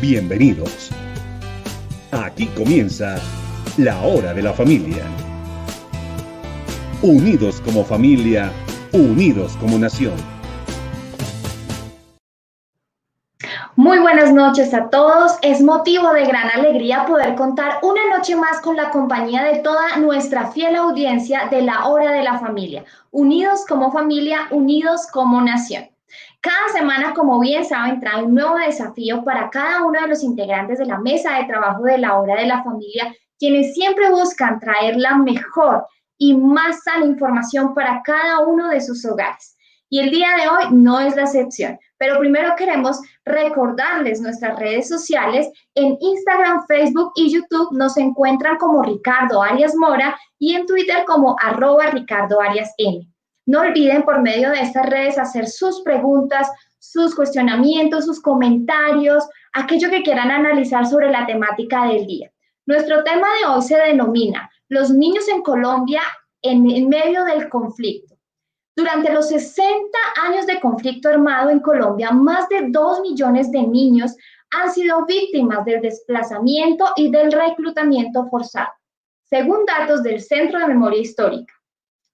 Bienvenidos. Aquí comienza la hora de la familia. Unidos como familia, unidos como nación. Muy buenas noches a todos. Es motivo de gran alegría poder contar una noche más con la compañía de toda nuestra fiel audiencia de la hora de la familia. Unidos como familia, unidos como nación. Cada semana, como bien saben, trae un nuevo desafío para cada uno de los integrantes de la mesa de trabajo de la hora de la familia, quienes siempre buscan traer la mejor y más sana información para cada uno de sus hogares. Y el día de hoy no es la excepción. Pero primero queremos recordarles nuestras redes sociales. En Instagram, Facebook y YouTube nos encuentran como Ricardo Arias Mora y en Twitter como @RicardoAriasM. No olviden por medio de estas redes hacer sus preguntas, sus cuestionamientos, sus comentarios, aquello que quieran analizar sobre la temática del día. Nuestro tema de hoy se denomina Los niños en Colombia en medio del conflicto. Durante los 60 años de conflicto armado en Colombia, más de 2 millones de niños han sido víctimas del desplazamiento y del reclutamiento forzado, según datos del Centro de Memoria Histórica.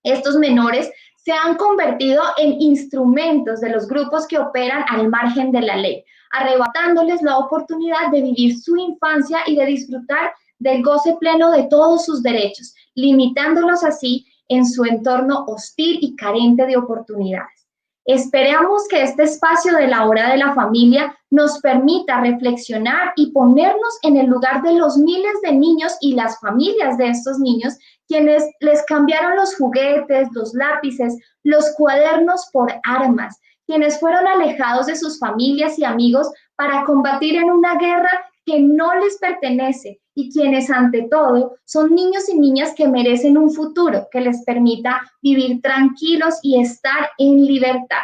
Estos menores se han convertido en instrumentos de los grupos que operan al margen de la ley, arrebatándoles la oportunidad de vivir su infancia y de disfrutar del goce pleno de todos sus derechos, limitándolos así en su entorno hostil y carente de oportunidades. Esperamos que este espacio de la hora de la familia nos permita reflexionar y ponernos en el lugar de los miles de niños y las familias de estos niños, quienes les cambiaron los juguetes, los lápices, los cuadernos por armas, quienes fueron alejados de sus familias y amigos para combatir en una guerra que no les pertenece y quienes ante todo son niños y niñas que merecen un futuro que les permita vivir tranquilos y estar en libertad.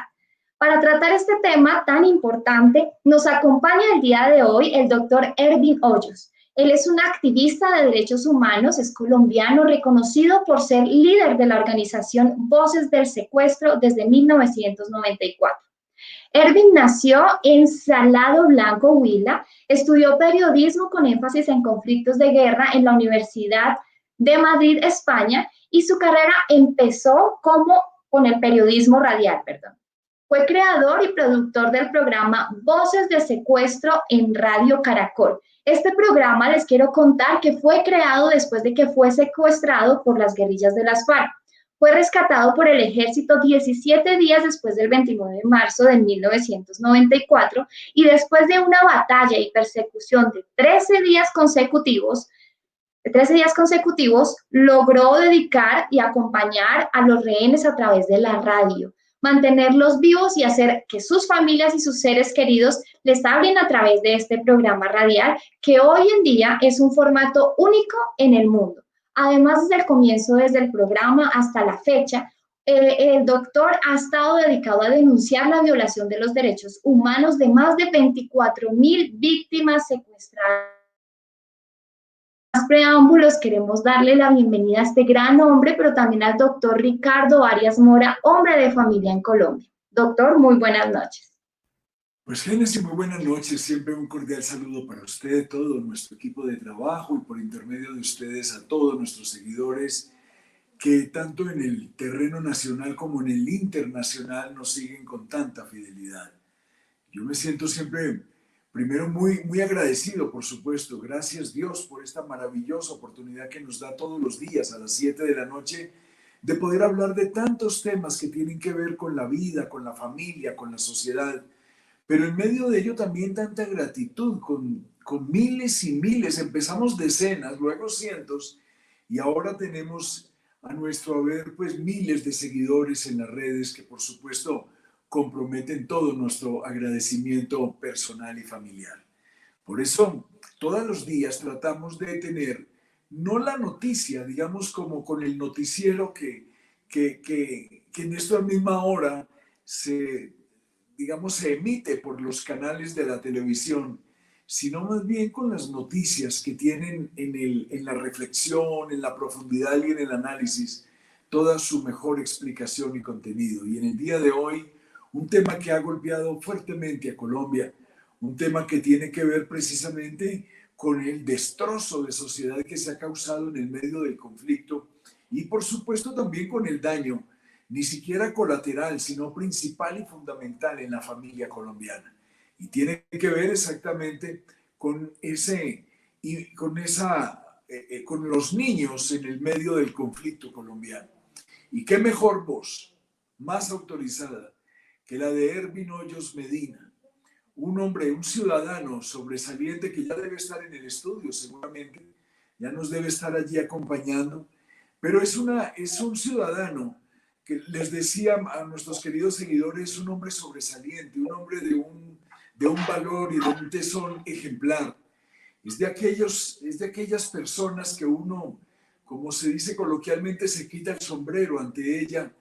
Para tratar este tema tan importante, nos acompaña el día de hoy el doctor Ervin Hoyos. Él es un activista de derechos humanos, es colombiano, reconocido por ser líder de la organización Voces del Secuestro desde 1994. Ervin nació en Salado Blanco, Huila, estudió periodismo con énfasis en conflictos de guerra en la Universidad de Madrid, España, y su carrera empezó con el periodismo radial. Fue creador y productor del programa Voces de Secuestro en Radio Caracol. Este programa les quiero contar que fue creado después de que fue secuestrado por las guerrillas de las FARC. Fue rescatado por el ejército 17 días después del 29 de marzo de 1994 y después de una batalla y persecución de 13 días consecutivos, logró dedicar y acompañar a los rehenes a través de la radio, mantenerlos vivos y hacer que sus familias y sus seres queridos les hablen a través de este programa radial que hoy en día es un formato único en el mundo. Además, desde el comienzo, desde el programa hasta la fecha, el doctor ha estado dedicado a denunciar la violación de los derechos humanos de más de 24,000 víctimas secuestradas. Más preámbulos, queremos darle la bienvenida a este gran hombre, pero también al doctor Ricardo Arias Mora, hombre de familia en Colombia. Doctor, muy buenas noches. Pues Génesis, muy buenas noches. Siempre un cordial saludo para usted, todo nuestro equipo de trabajo y por intermedio de ustedes a todos nuestros seguidores que tanto en el terreno nacional como en el internacional nos siguen con tanta fidelidad. Yo me siento siempre, primero, muy agradecido, por supuesto. Gracias Dios por esta maravillosa oportunidad que nos da todos los días a las 7 de la noche de poder hablar de tantos temas que tienen que ver con la vida, con la familia, con la sociedad. Pero en medio de ello también tanta gratitud con miles y miles. Empezamos decenas, luego cientos y ahora tenemos a nuestro haber pues miles de seguidores en las redes que por supuesto comprometen todo nuestro agradecimiento personal y familiar. Por eso todos los días tratamos de tener no la noticia, digamos como con el noticiero que en esta misma hora se emite por los canales de la televisión, sino más bien con las noticias que tienen en la reflexión, en la profundidad y en el análisis, toda su mejor explicación y contenido. Y en el día de hoy, un tema que ha golpeado fuertemente a Colombia, un tema que tiene que ver precisamente con el destrozo de sociedad que se ha causado en el medio del conflicto y por supuesto también con el daño, ni siquiera colateral, sino principal y fundamental en la familia colombiana. Y tiene que ver exactamente con con los niños en el medio del conflicto colombiano. Y qué mejor voz, más autorizada que la de Ervin Hoyos Medina, un hombre, un ciudadano sobresaliente que ya debe estar en el estudio seguramente, ya nos debe estar allí acompañando, pero es un ciudadano que les decía a nuestros queridos seguidores, un hombre sobresaliente, un hombre de un valor y de un tesón ejemplar. Es de aquellas personas que uno, como se dice coloquialmente, se quita el sombrero ante ella,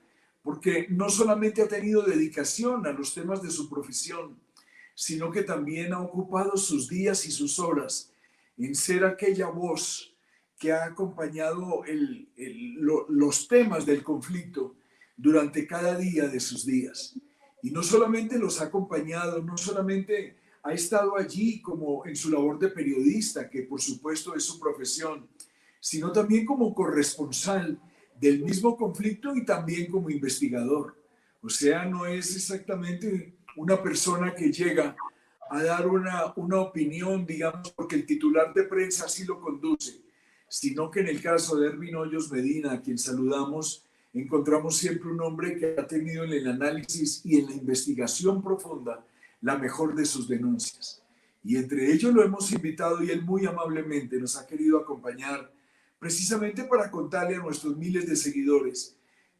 porque no solamente ha tenido dedicación a los temas de su profesión, sino que también ha ocupado sus días y sus horas en ser aquella voz que ha acompañado los temas del conflicto durante cada día de sus días. Y no solamente los ha acompañado, no solamente ha estado allí como en su labor de periodista, que por supuesto es su profesión, sino también como corresponsal del mismo conflicto y también como investigador. O sea, no es exactamente una persona que llega a dar una opinión, digamos, porque el titular de prensa así lo conduce, sino que en el caso de Ervin Hoyos Medina, a quien saludamos, encontramos siempre un hombre que ha tenido en el análisis y en la investigación profunda la mejor de sus denuncias. Y entre ellos lo hemos invitado y él muy amablemente nos ha querido acompañar precisamente para contarle a nuestros miles de seguidores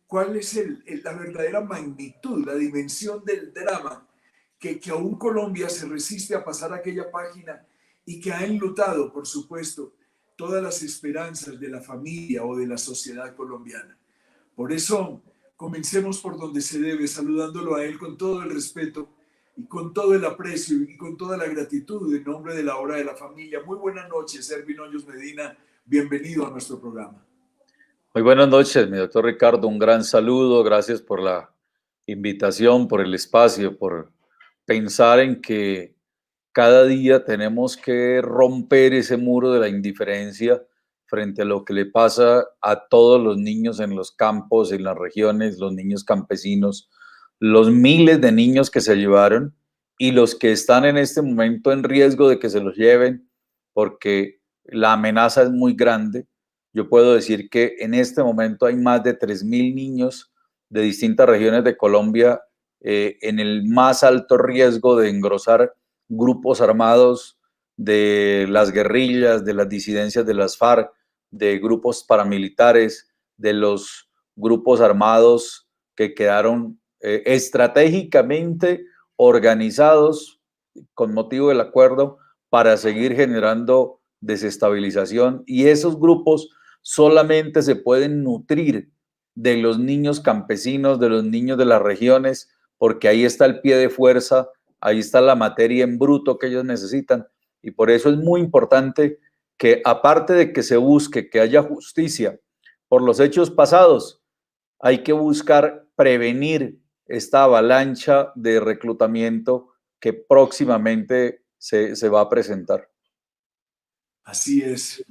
cuál es la verdadera magnitud, la dimensión del drama que aún Colombia se resiste a pasar aquella página y que ha enlutado, por supuesto, todas las esperanzas de la familia o de la sociedad colombiana. Por eso, comencemos por donde se debe, saludándolo a él con todo el respeto y con todo el aprecio y con toda la gratitud en nombre de la Hora de la Familia. Muy buenas noches, Ervin Hoyos Medina. Bienvenido a nuestro programa. Muy buenas noches, mi doctor Ricardo. Un gran saludo. Gracias por la invitación, por el espacio, por pensar en que cada día tenemos que romper ese muro de la indiferencia frente a lo que le pasa a todos los niños en los campos, en las regiones, los niños campesinos, los miles de niños que se llevaron y los que están en este momento en riesgo de que se los lleven porque la amenaza es muy grande. Yo puedo decir que en este momento hay más de 3.000 niños de distintas regiones de Colombia en el más alto riesgo de engrosar grupos armados de las guerrillas, de las disidencias de las FARC, de grupos paramilitares, de los grupos armados que quedaron estratégicamente organizados con motivo del acuerdo para seguir generando desestabilización, y esos grupos solamente se pueden nutrir de los niños campesinos, de los niños de las regiones, porque ahí está el pie de fuerza, ahí está la materia en bruto que ellos necesitan, y por eso es muy importante que, aparte de que se busque que haya justicia por los hechos pasados, hay que buscar prevenir esta avalancha de reclutamiento que próximamente se va a presentar. Así es,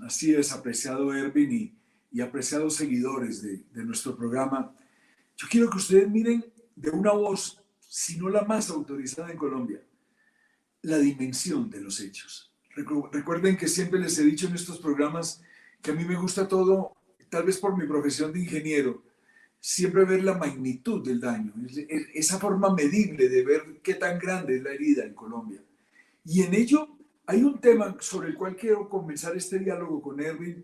apreciado Ervin y apreciados seguidores de nuestro programa. Yo quiero que ustedes miren de una voz, si no la más autorizada en Colombia, la dimensión de los hechos. Recuerden que siempre les he dicho en estos programas que a mí me gusta todo, tal vez por mi profesión de ingeniero, siempre ver la magnitud del daño, esa forma medible de ver qué tan grande es la herida en Colombia. Y en ello hay un tema sobre el cual quiero comenzar este diálogo con Ervin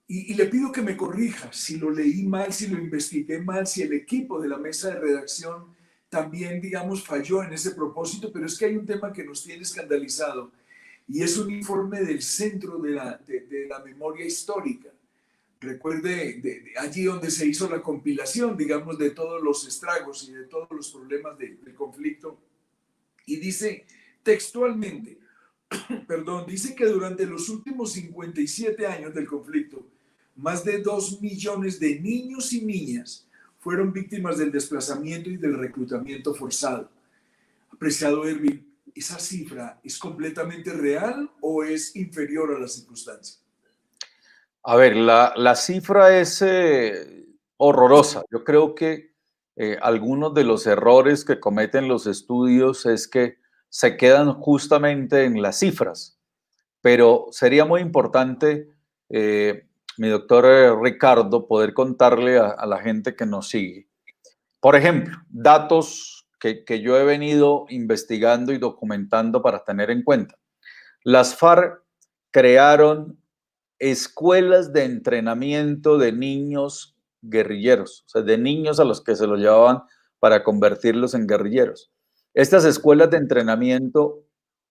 y le pido que me corrija si lo leí mal, si lo investigué mal, si el equipo de la mesa de redacción también, digamos, falló en ese propósito, pero es que hay un tema que nos tiene escandalizado y es un informe del Centro de la Memoria Histórica. Recuerde, allí donde se hizo la compilación, digamos, de todos los estragos y de todos los problemas del conflicto. Y dice textualmente, dice que durante los últimos 57 años del conflicto, más de 2 millones de niños y niñas fueron víctimas del desplazamiento y del reclutamiento forzado. Apreciado Ervin, ¿esa cifra es completamente real o es inferior a la circunstancia? A ver, la cifra es horrorosa. Yo creo que algunos de los errores que cometen los estudios es que se quedan justamente en las cifras, pero sería muy importante, mi doctor Ricardo, poder contarle a la gente que nos sigue. Por ejemplo, datos que yo he venido investigando y documentando para tener en cuenta. Las FARC crearon escuelas de entrenamiento de niños guerrilleros, o sea, de niños a los que se los llevaban para convertirlos en guerrilleros. Estas escuelas de entrenamiento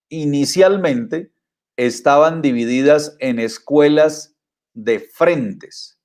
inicialmente estaban divididas en escuelas de frentes.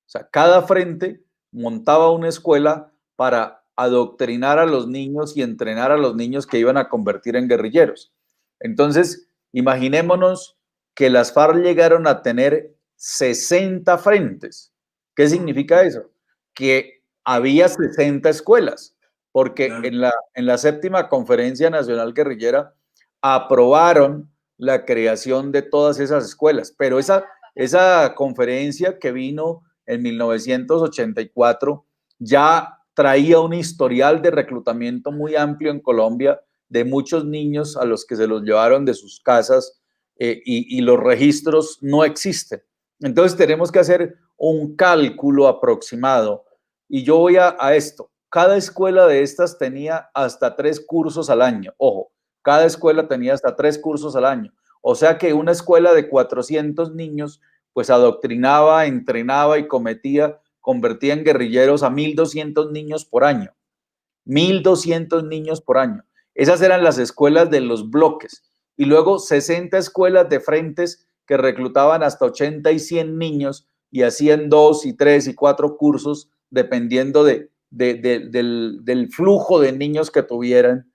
O sea, cada frente montaba una escuela para adoctrinar a los niños y entrenar a los niños que iban a convertir en guerrilleros. Entonces, imaginémonos que las FARC llegaron a tener 60 frentes. ¿Qué significa eso? Que había 60 escuelas, porque en la séptima Conferencia Nacional Guerrillera aprobaron la creación de todas esas escuelas, pero esa conferencia que vino en 1984 ya traía un historial de reclutamiento muy amplio en Colombia de muchos niños a los que se los llevaron de sus casas y los registros no existen. Entonces tenemos que hacer un cálculo aproximado y yo voy a esto. Cada escuela de estas tenía hasta 3 cursos al año. Ojo, cada escuela tenía hasta 3 cursos al año. O sea que una escuela de 400 niños pues adoctrinaba, entrenaba y convertía en guerrilleros a 1.200 niños por año. 1.200 niños por año. Esas eran las escuelas de los bloques. Y luego 60 escuelas de frentes que reclutaban hasta 80 y 100 niños y hacían 2 y 3 y 4 cursos dependiendo del flujo de niños que tuvieran.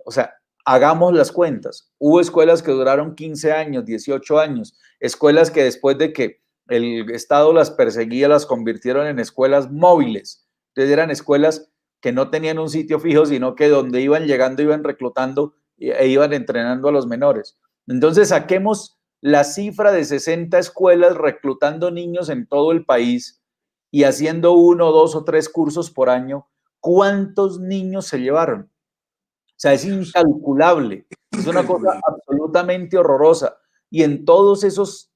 O sea, hagamos las cuentas. Hubo escuelas que duraron 15 años, 18 años, escuelas que después de que el Estado las perseguía, las convirtieron en escuelas móviles. Entonces eran escuelas que no tenían un sitio fijo, sino que donde iban llegando, iban reclutando e iban entrenando a los menores. Entonces saquemos la cifra de 60 escuelas reclutando niños en todo el país y haciendo 1, 2 o 3 cursos por año. ¿Cuántos niños se llevaron? O sea, es incalculable. Es una cosa absolutamente horrorosa. Y en todos esos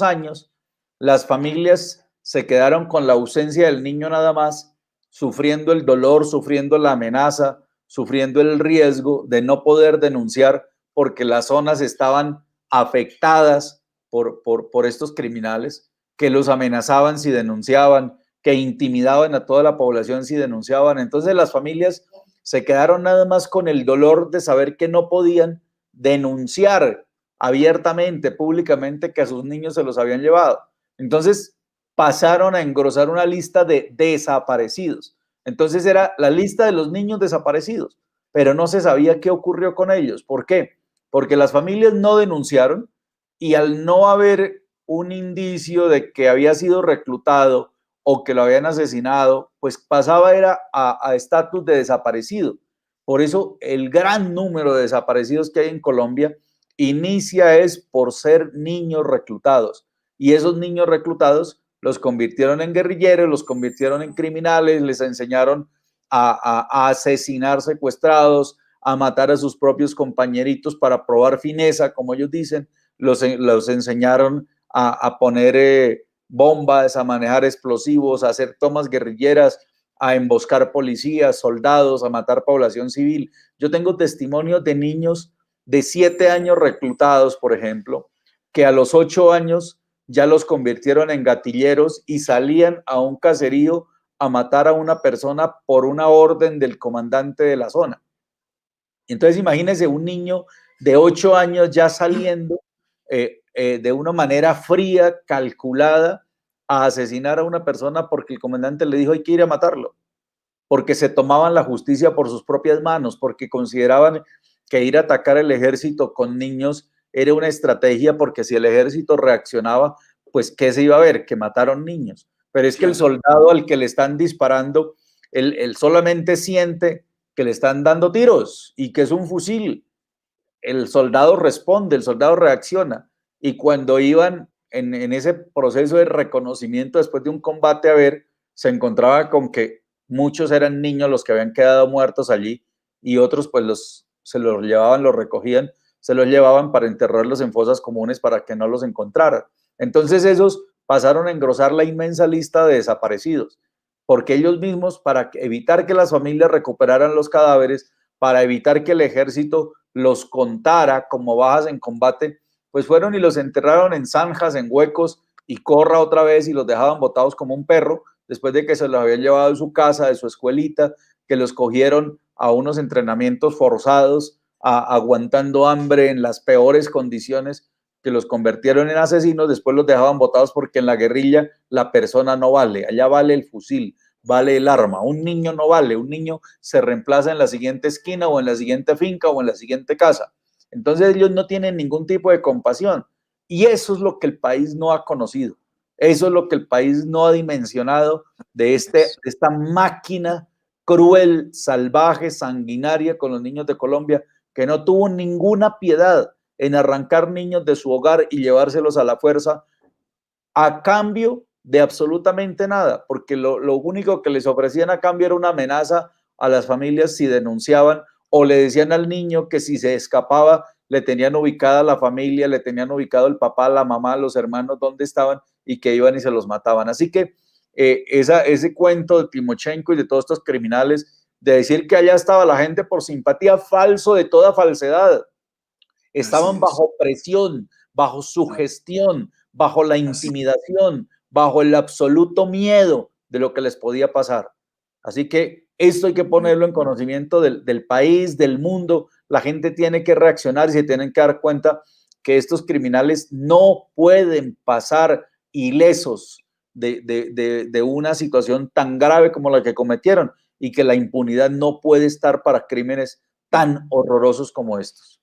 años, las familias se quedaron con la ausencia del niño nada más, sufriendo el dolor, sufriendo la amenaza, sufriendo el riesgo de no poder denunciar porque las zonas estaban afectadas por estos criminales que los amenazaban si denunciaban, que intimidaban a toda la población si denunciaban. Entonces las familias se quedaron nada más con el dolor de saber que no podían denunciar abiertamente, públicamente, que a sus niños se los habían llevado. Entonces pasaron a engrosar una lista de desaparecidos. Entonces era la lista de los niños desaparecidos, pero no se sabía qué ocurrió con ellos. ¿Por qué? Porque las familias no denunciaron y al no haber un indicio de que había sido reclutado o que lo habían asesinado, pues pasaba era a estatus de desaparecido. Por eso el gran número de desaparecidos que hay en Colombia inicia es por ser niños reclutados. Y esos niños reclutados los convirtieron en guerrilleros, los convirtieron en criminales, les enseñaron a asesinar secuestrados, a matar a sus propios compañeritos para probar fineza, como ellos dicen, los enseñaron a poner bombas, a manejar explosivos, a hacer tomas guerrilleras, a emboscar policías, soldados, a matar población civil. Yo tengo testimonios de niños de 7 años reclutados, por ejemplo, que a los 8 años ya los convirtieron en gatilleros y salían a un caserío a matar a una persona por una orden del comandante de la zona. Entonces imagínense un niño de 8 años ya saliendo de una manera fría, calculada, a asesinar a una persona porque el comandante le dijo hay que ir a matarlo, porque se tomaban la justicia por sus propias manos, porque consideraban que ir a atacar el ejército con niños era una estrategia, porque si el ejército reaccionaba, pues ¿qué se iba a ver? Que mataron niños. Pero es que el soldado al que le están disparando, él solamente siente que le están dando tiros y que es un fusil. el soldado responde, el soldado reacciona. Y cuando iban en ese proceso de reconocimiento después de un combate a ver, se encontraba con que muchos eran niños los que habían quedado muertos allí y otros pues se los llevaban, los recogían, se los llevaban para enterrarlos en fosas comunes para que no los encontraran. Entonces esos pasaron a engrosar la inmensa lista de desaparecidos, porque ellos mismos, para evitar que las familias recuperaran los cadáveres, para evitar que el ejército los contara como bajas en combate, pues fueron y los enterraron en zanjas, en huecos, y corra otra vez y los dejaban botados como un perro, después de que se los habían llevado de su casa, de su escuelita, que los cogieron a unos entrenamientos forzados, aguantando hambre en las peores condiciones, que los convirtieron en asesinos, después los dejaban botados porque en la guerrilla la persona no vale, allá vale el fusil, vale el arma, un niño no vale, un niño se reemplaza en la siguiente esquina o en la siguiente finca o en la siguiente casa. Entonces ellos no tienen ningún tipo de compasión y eso es lo que el país no ha conocido, eso es lo que el país no ha dimensionado de esta máquina cruel, salvaje, sanguinaria con los niños de Colombia, que no tuvo ninguna piedad en arrancar niños de su hogar y llevárselos a la fuerza a cambio de absolutamente nada, porque lo único que les ofrecían a cambio era una amenaza a las familias si denunciaban o le decían al niño que si se escapaba le tenían ubicada la familia, le tenían ubicado el papá, la mamá, los hermanos, dónde estaban y que iban y se los mataban. Así que ese cuento de Timochenko y de todos estos criminales de decir que allá estaba la gente por simpatía, falso de toda falsedad. Estaban bajo presión, bajo sugestión, bajo la intimidación, bajo el absoluto miedo de lo que les podía pasar. Así que esto hay que ponerlo en conocimiento del país, del mundo. La gente tiene que reaccionar y se tienen que dar cuenta que estos criminales no pueden pasar ilesos de una situación tan grave como la que cometieron y que la impunidad no puede estar para crímenes tan horrorosos como estos.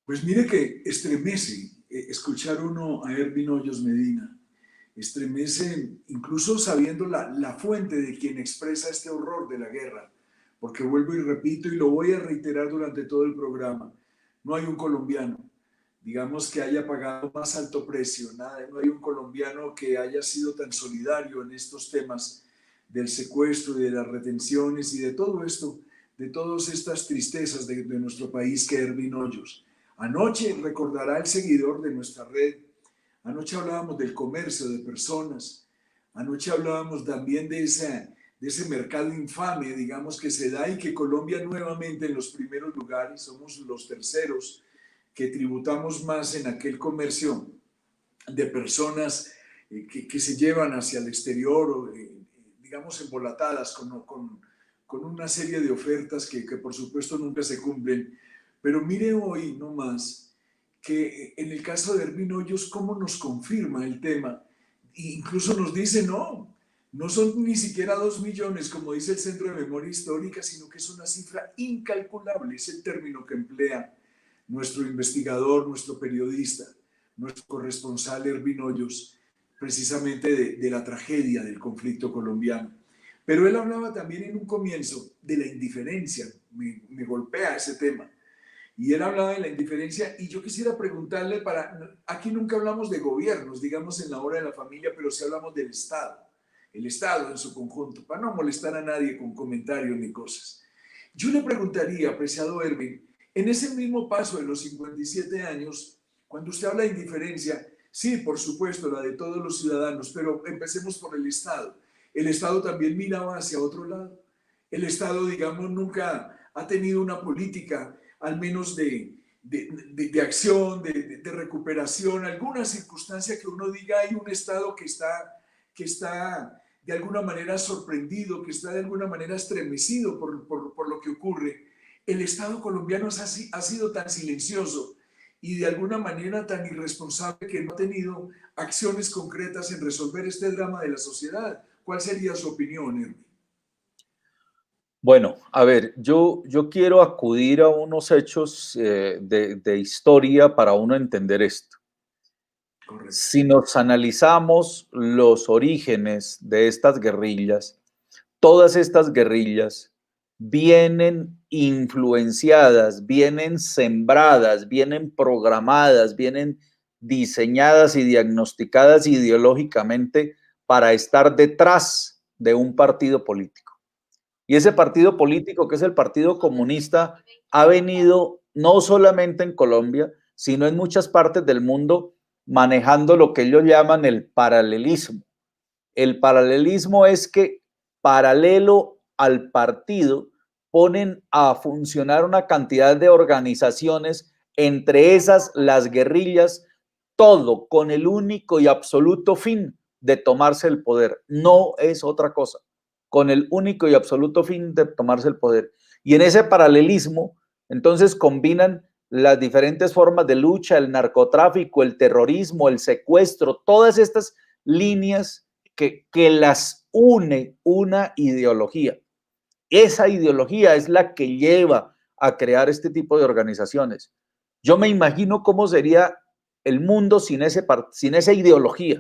Pues mire que estremece escuchar uno a Ervin Hoyos Medina, estremece incluso sabiendo la fuente de quien expresa este horror de la guerra, porque vuelvo y repito y lo voy a reiterar durante todo el programa, no hay un colombiano, digamos, que haya pagado más alto precio, nada, no hay un colombiano que haya sido tan solidario en estos temas del secuestro y de las retenciones y de todo esto, de todas estas tristezas de nuestro país que Ervin Hoyos. Anoche, recordará el seguidor de nuestra red, anoche hablábamos del comercio de personas, anoche hablábamos también de ese mercado infame, digamos, que se da y que Colombia nuevamente en los primeros lugares, somos los terceros que tributamos más en aquel comercio de personas que se llevan hacia el exterior, o, digamos, embolatadas con una serie de ofertas que por supuesto nunca se cumplen. Pero mire hoy nomás que en el caso de Ervin Hoyos, cómo nos confirma el tema. E incluso nos dice, no son ni siquiera 2 millones, como dice el Centro de Memoria Histórica, sino que es una cifra incalculable. Es el término que emplea nuestro investigador, nuestro periodista, nuestro corresponsal Ervin Hoyos, precisamente de la tragedia del conflicto colombiano. Pero él hablaba también en un comienzo de la indiferencia, me golpea ese tema. Y él hablaba de la indiferencia y yo quisiera preguntarle aquí nunca hablamos de gobiernos, digamos en la hora de la familia, pero sí hablamos del Estado, el Estado en su conjunto, para no molestar a nadie con comentarios ni cosas. Yo le preguntaría, apreciado Ervin, en ese mismo paso de los 57 años, cuando usted habla de indiferencia, sí, por supuesto, la de todos los ciudadanos, pero empecemos por el Estado. El Estado también miraba hacia otro lado. El Estado, digamos, nunca ha tenido una política al menos de acción, de recuperación, alguna circunstancia que uno diga hay un Estado que está de alguna manera sorprendido, que está de alguna manera estremecido por lo que ocurre. El Estado colombiano ha sido tan silencioso y de alguna manera tan irresponsable que no ha tenido acciones concretas en resolver este drama de la sociedad. ¿Cuál sería su opinión, Erwin? Bueno, a ver, yo quiero acudir a unos hechos de historia para uno entender esto. Correcto. Si nos analizamos los orígenes de estas guerrillas, todas estas guerrillas vienen influenciadas, vienen sembradas, vienen programadas, vienen diseñadas y diagnosticadas ideológicamente para estar detrás de un partido político. Y ese partido político, que es el Partido Comunista, ha venido no solamente en Colombia, sino en muchas partes del mundo, manejando lo que ellos llaman el paralelismo. El paralelismo es que paralelo al partido ponen a funcionar una cantidad de organizaciones, entre esas las guerrillas, todo con el único y absoluto fin de tomarse el poder. No es otra cosa, con el único y absoluto fin de tomarse el poder. Y en ese paralelismo, entonces combinan las diferentes formas de lucha, el narcotráfico, el terrorismo, el secuestro, todas estas líneas que las une una ideología. Esa ideología es la que lleva a crear este tipo de organizaciones. Yo me imagino cómo sería el mundo sin esa ideología,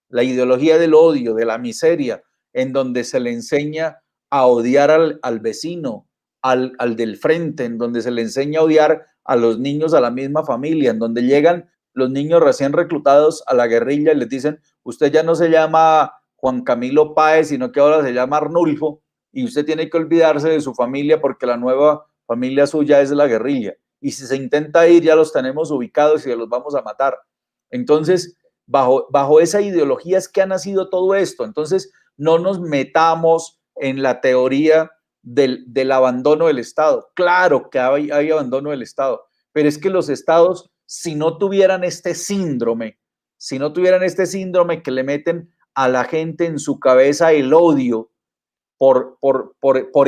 la ideología del odio, de la miseria, en donde se le enseña a odiar al vecino, al del frente, en donde se le enseña a odiar a los niños, a la misma familia, en donde llegan los niños recién reclutados a la guerrilla y les dicen, usted ya no se llama Juan Camilo Páez, sino que ahora se llama Arnulfo, y usted tiene que olvidarse de su familia porque la nueva familia suya es la guerrilla. Y si se intenta ir, ya los tenemos ubicados y los vamos a matar. Entonces, bajo esa ideología es que ha nacido todo esto. Entonces, no nos metamos en la teoría del abandono del Estado. Claro que hay abandono del Estado, pero es que los estados, si no tuvieran este síndrome que le meten a la gente en su cabeza el odio por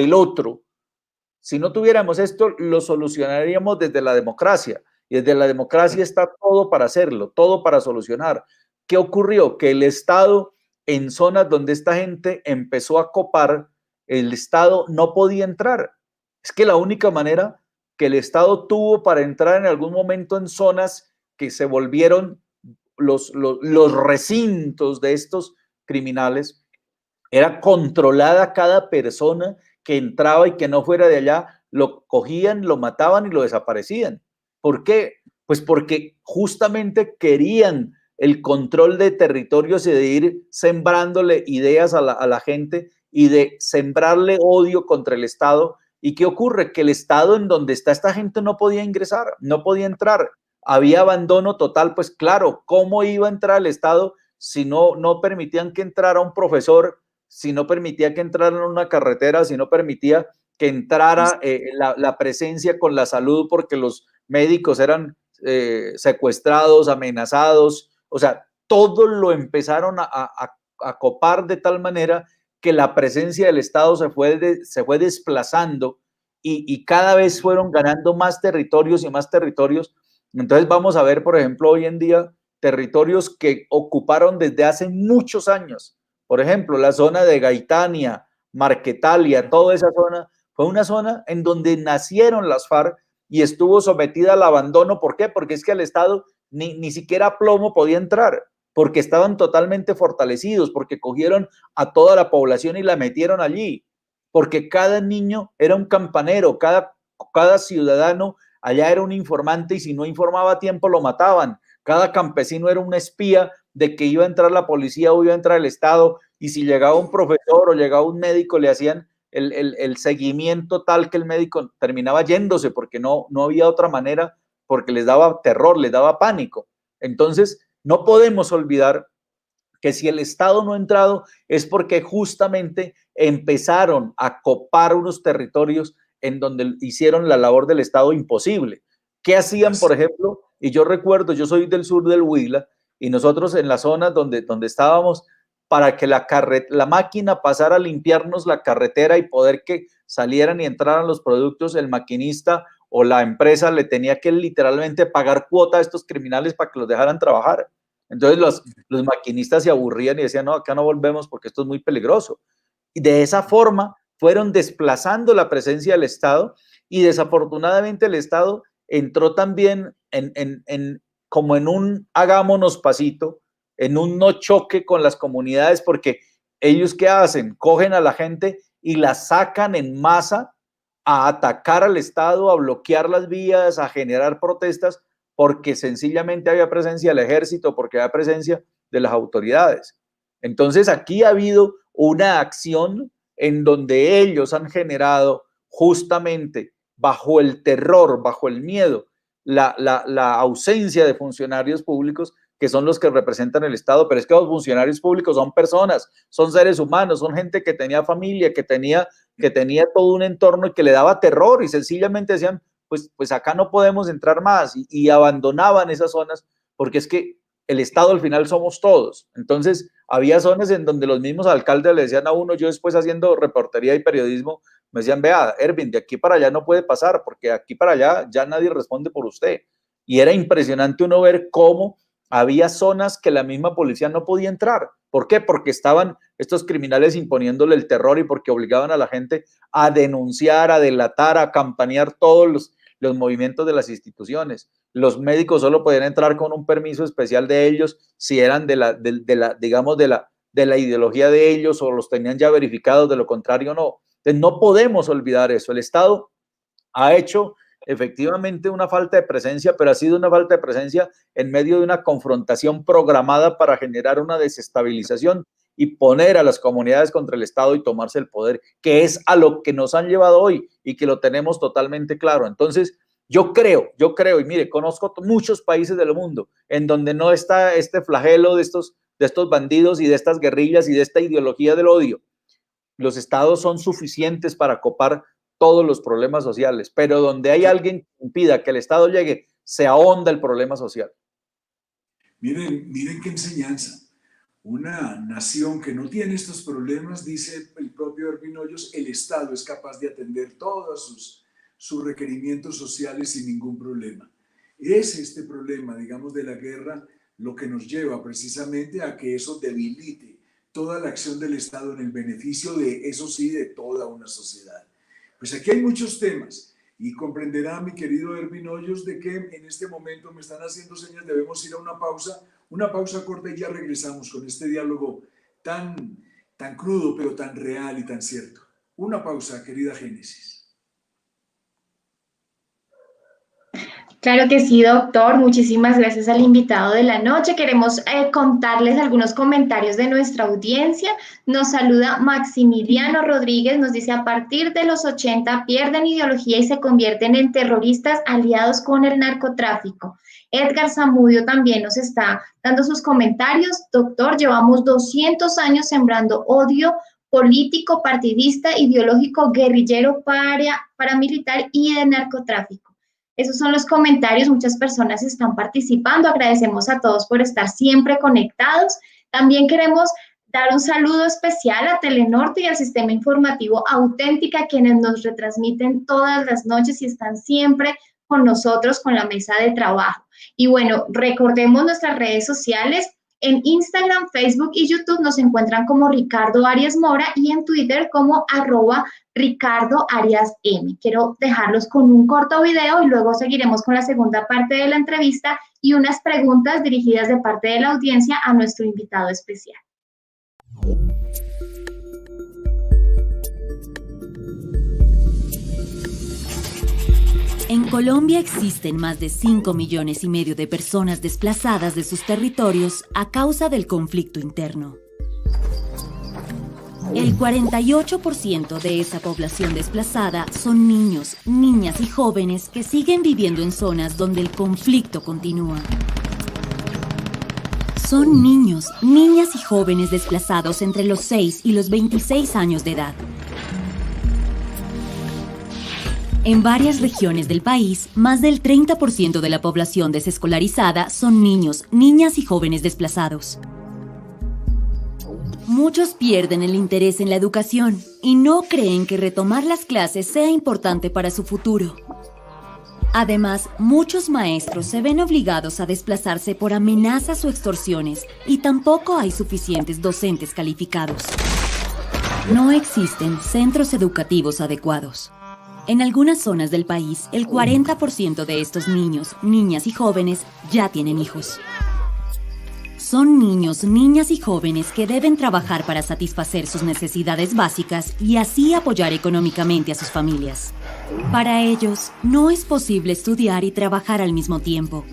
el otro, si no tuviéramos esto, lo solucionaríamos desde la democracia. Y desde la democracia está todo para hacerlo, todo para solucionar. ¿Qué ocurrió? Que el Estado, en zonas donde esta gente empezó a copar, el Estado no podía entrar. Es que la única manera que el Estado tuvo para entrar en algún momento en zonas que se volvieron los recintos de estos criminales, era controlada cada persona que entraba y que no fuera de allá, lo cogían, lo mataban y lo desaparecían. ¿Por qué? Pues porque justamente querían el control de territorios y de ir sembrándole ideas a la gente y de sembrarle odio contra el Estado. ¿Y qué ocurre? Que el Estado en donde está esta gente no podía ingresar, no podía entrar. Había abandono total, pues claro, ¿cómo iba a entrar el Estado si no permitían que entrara un profesor, si no permitía que entrara en una carretera, si no permitía que entrara la presencia con la salud porque los médicos eran secuestrados, amenazados? O sea, todo lo empezaron a copar de tal manera que la presencia del Estado se fue desplazando y cada vez fueron ganando más territorios y más territorios. Entonces vamos a ver, por ejemplo, hoy en día territorios que ocuparon desde hace muchos años. Por ejemplo, la zona de Gaitania, Marquetalia, toda esa zona fue una zona en donde nacieron las FARC y estuvo sometida al abandono. ¿Por qué? Porque es que el Estado ni siquiera plomo podía entrar, porque estaban totalmente fortalecidos, porque cogieron a toda la población y la metieron allí, porque cada niño era un campanero, cada ciudadano allá era un informante y si no informaba a tiempo lo mataban. Cada campesino era un espía de que iba a entrar la policía o iba a entrar el Estado, y si llegaba un profesor o llegaba un médico le hacían el seguimiento tal que el médico terminaba yéndose porque no había otra manera, porque les daba terror, les daba pánico. Entonces, no podemos olvidar que si el Estado no ha entrado es porque justamente empezaron a copar unos territorios en donde hicieron la labor del Estado imposible. ¿Qué hacían, por ejemplo? Y yo recuerdo, yo soy del sur del Huila, y nosotros en la zona donde estábamos, para que la máquina pasara a limpiarnos la carretera y poder que salieran y entraran los productos, el maquinista o la empresa le tenía que literalmente pagar cuota a estos criminales para que los dejaran trabajar. Entonces los maquinistas se aburrían y decían, no, acá no volvemos porque esto es muy peligroso. Y de esa forma fueron desplazando la presencia del Estado, y desafortunadamente el Estado entró también como en un hagámonos pasito, en un no choque con las comunidades, porque ellos ¿qué hacen? Cogen a la gente y la sacan en masa a atacar al Estado, a bloquear las vías, a generar protestas, porque sencillamente había presencia del ejército, porque había presencia de las autoridades. Entonces aquí ha habido una acción en donde ellos han generado justamente bajo el terror, bajo el miedo, la ausencia de funcionarios públicos que son los que representan el Estado, pero es que los funcionarios públicos son personas, son seres humanos, son gente que tenía familia, que tenía todo un entorno y que le daba terror y sencillamente decían, pues acá no podemos entrar más y abandonaban esas zonas porque es que el Estado al final somos todos. Entonces había zonas en donde los mismos alcaldes le decían a uno, yo después haciendo reportería y periodismo, me decían, vea, Ervin, de aquí para allá no puede pasar porque de aquí para allá ya nadie responde por usted. Y era impresionante uno ver cómo había zonas que la misma policía no podía entrar. ¿Por qué? Porque estaban estos criminales imponiéndole el terror y porque obligaban a la gente a denunciar, a delatar, a campanear todos los movimientos de las instituciones. Los médicos solo podían entrar con un permiso especial de ellos si eran de la ideología de ellos o los tenían ya verificados, de lo contrario no. Entonces no podemos olvidar eso. El Estado ha hecho efectivamente una falta de presencia, pero ha sido una falta de presencia en medio de una confrontación programada para generar una desestabilización y poner a las comunidades contra el Estado y tomarse el poder, que es a lo que nos han llevado hoy y que lo tenemos totalmente claro. Entonces, yo creo, y mire, conozco muchos países del mundo en donde no está este flagelo de estos bandidos y de estas guerrillas y de esta ideología del odio. Los estados son suficientes para copar todos los problemas sociales, pero donde hay alguien que impida que el Estado llegue, se ahonda el problema social. Miren qué enseñanza. Una nación que no tiene estos problemas, dice el propio Ervin Hoyos, el Estado es capaz de atender todos sus requerimientos sociales sin ningún problema. Es este problema, digamos, de la guerra lo que nos lleva precisamente a que eso debilite toda la acción del Estado en el beneficio de, eso sí, de toda una sociedad. Pues aquí hay muchos temas y comprenderá mi querido Ervin Hoyos de que en este momento me están haciendo señas, debemos ir a una pausa corta y ya regresamos con este diálogo tan crudo pero tan real y tan cierto. Una pausa, querida Génesis. Claro que sí, doctor. Muchísimas gracias al invitado de la noche. Queremos contarles algunos comentarios de nuestra audiencia. Nos saluda Maximiliano Rodríguez, nos dice, a partir de los 80 pierden ideología y se convierten en terroristas aliados con el narcotráfico. Edgar Zamudio también nos está dando sus comentarios. Doctor, llevamos 200 años sembrando odio político, partidista, ideológico, guerrillero, paramilitar y de narcotráfico. Esos son los comentarios, muchas personas están participando, agradecemos a todos por estar siempre conectados. También queremos dar un saludo especial a Telenorte y al Sistema Informativo Auténtica, quienes nos retransmiten todas las noches y están siempre con nosotros con la mesa de trabajo. Y bueno, recordemos nuestras redes sociales. En Instagram, Facebook y YouTube nos encuentran como Ricardo Arias Mora y en Twitter como @RicardoAriasM. Quiero dejarlos con un corto video y luego seguiremos con la segunda parte de la entrevista y unas preguntas dirigidas de parte de la audiencia a nuestro invitado especial. En Colombia existen más de 5,5 millones de personas desplazadas de sus territorios a causa del conflicto interno. El 48% de esa población desplazada son niños, niñas y jóvenes que siguen viviendo en zonas donde el conflicto continúa. Son niños, niñas y jóvenes desplazados entre los 6 y los 26 años de edad. En varias regiones del país, más del 30% de la población desescolarizada son niños, niñas y jóvenes desplazados. Muchos pierden el interés en la educación y no creen que retomar las clases sea importante para su futuro. Además, muchos maestros se ven obligados a desplazarse por amenazas o extorsiones y tampoco hay suficientes docentes calificados. No existen centros educativos adecuados. En algunas zonas del país, el 40% de estos niños, niñas y jóvenes ya tienen hijos. Son niños, niñas y jóvenes que deben trabajar para satisfacer sus necesidades básicas y así apoyar económicamente a sus familias. Para ellos, no es posible estudiar y trabajar al mismo tiempo.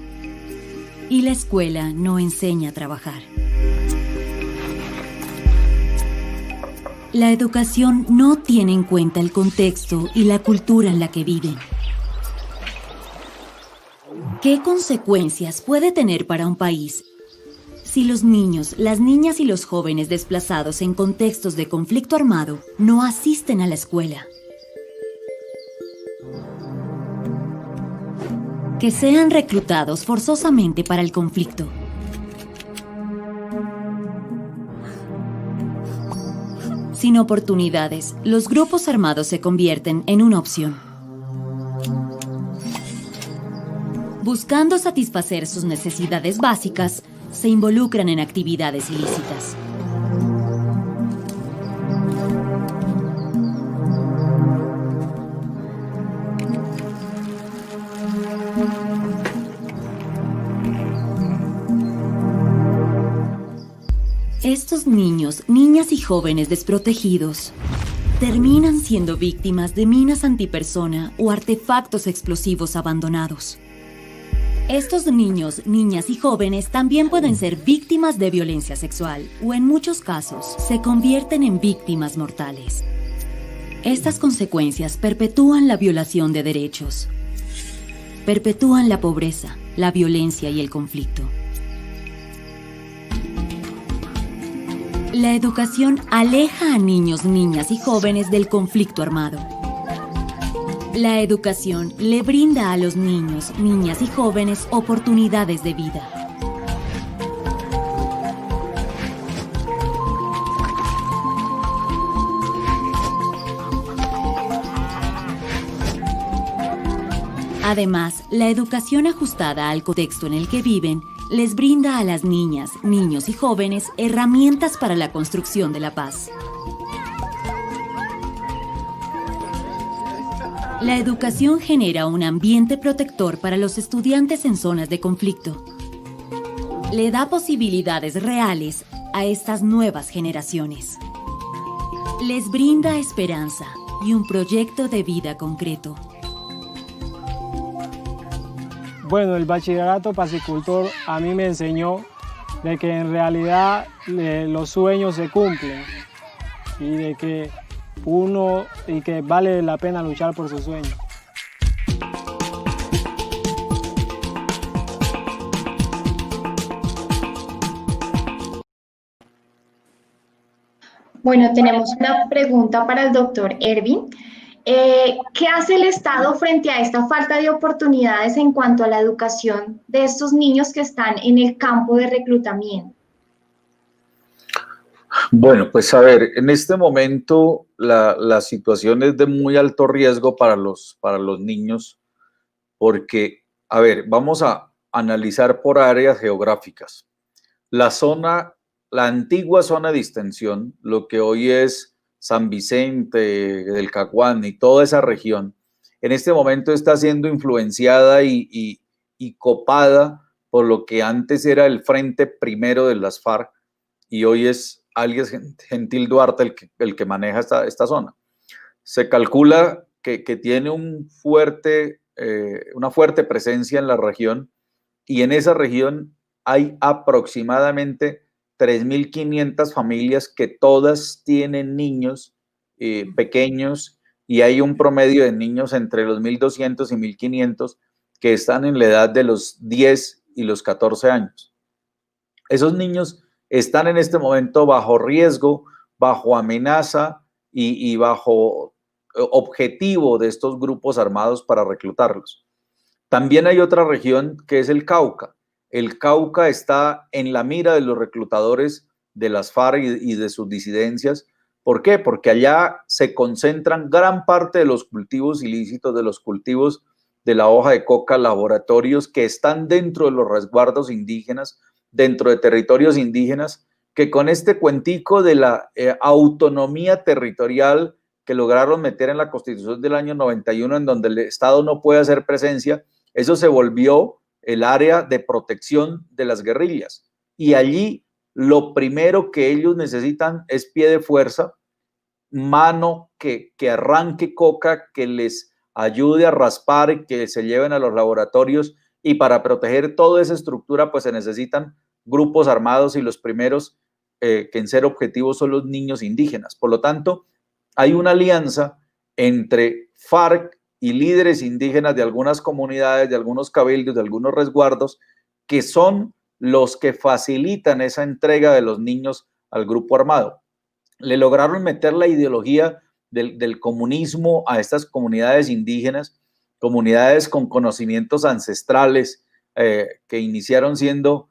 Y la escuela no enseña a trabajar. La educación no tiene en cuenta el contexto y la cultura en la que viven. ¿Qué consecuencias puede tener para un país si los niños, las niñas y los jóvenes desplazados en contextos de conflicto armado no asisten a la escuela? Que sean reclutados forzosamente para el conflicto. Sin oportunidades, los grupos armados se convierten en una opción. Buscando satisfacer sus necesidades básicas, se involucran en actividades ilícitas. Estos niños, niñas y jóvenes desprotegidos terminan siendo víctimas de minas antipersona o artefactos explosivos abandonados. Estos niños, niñas y jóvenes también pueden ser víctimas de violencia sexual o en muchos casos se convierten en víctimas mortales. Estas consecuencias perpetúan la violación de derechos, perpetúan la pobreza, la violencia y el conflicto. La educación aleja a niños, niñas y jóvenes del conflicto armado. La educación le brinda a los niños, niñas y jóvenes oportunidades de vida. Además, la educación ajustada al contexto en el que viven les brinda a las niñas, niños y jóvenes herramientas para la construcción de la paz. La educación genera un ambiente protector para los estudiantes en zonas de conflicto. Le da posibilidades reales a estas nuevas generaciones. Les brinda esperanza y un proyecto de vida concreto. Bueno, el bachillerato pacicultor a mí me enseñó de que en realidad los sueños se cumplen y de que que vale la pena luchar por sus sueños. Bueno, tenemos una pregunta para el doctor Ervin. ¿Qué hace el Estado frente a esta falta de oportunidades en cuanto a la educación de estos niños que están en el campo de reclutamiento? Bueno, pues a ver, en este momento la situación es de muy alto riesgo para los niños porque, a ver, vamos a analizar por áreas geográficas. La antigua zona de distensión, lo que hoy es San Vicente, del Caguán y toda esa región, en este momento está siendo influenciada y copada por lo que antes era el Frente Primero de las FARC y hoy es alias Gentil Duarte el que maneja esta zona. Se calcula que tiene una fuerte presencia en la región y en esa región hay aproximadamente 3.500 familias que todas tienen niños pequeños y hay un promedio de niños entre los 1.200 y 1.500 que están en la edad de los 10 y los 14 años. Esos niños están en este momento bajo riesgo, bajo amenaza y bajo objetivo de estos grupos armados para reclutarlos. También hay otra región que es el Cauca. El Cauca está en la mira de los reclutadores de las FARC y de sus disidencias. ¿Por qué? Porque allá se concentran gran parte de los cultivos ilícitos, de los cultivos de la hoja de coca, laboratorios que están dentro de los resguardos indígenas, dentro de territorios indígenas, que con este cuentico de la autonomía territorial que lograron meter en la Constitución del año 91, en donde el Estado no puede hacer presencia, eso se volvió el área de protección de las guerrillas. Y allí lo primero que ellos necesitan es pie de fuerza, mano que arranque coca, que les ayude a raspar, que se lleven a los laboratorios, y para proteger toda esa estructura pues se necesitan grupos armados, y los primeros que en ser objetivos son los niños indígenas. Por lo tanto, hay una alianza entre FARC y líderes indígenas de algunas comunidades, de algunos cabildos, de algunos resguardos, que son los que facilitan esa entrega de los niños al grupo armado. Le lograron meter la ideología del comunismo a estas comunidades indígenas, comunidades con conocimientos ancestrales, que iniciaron siendo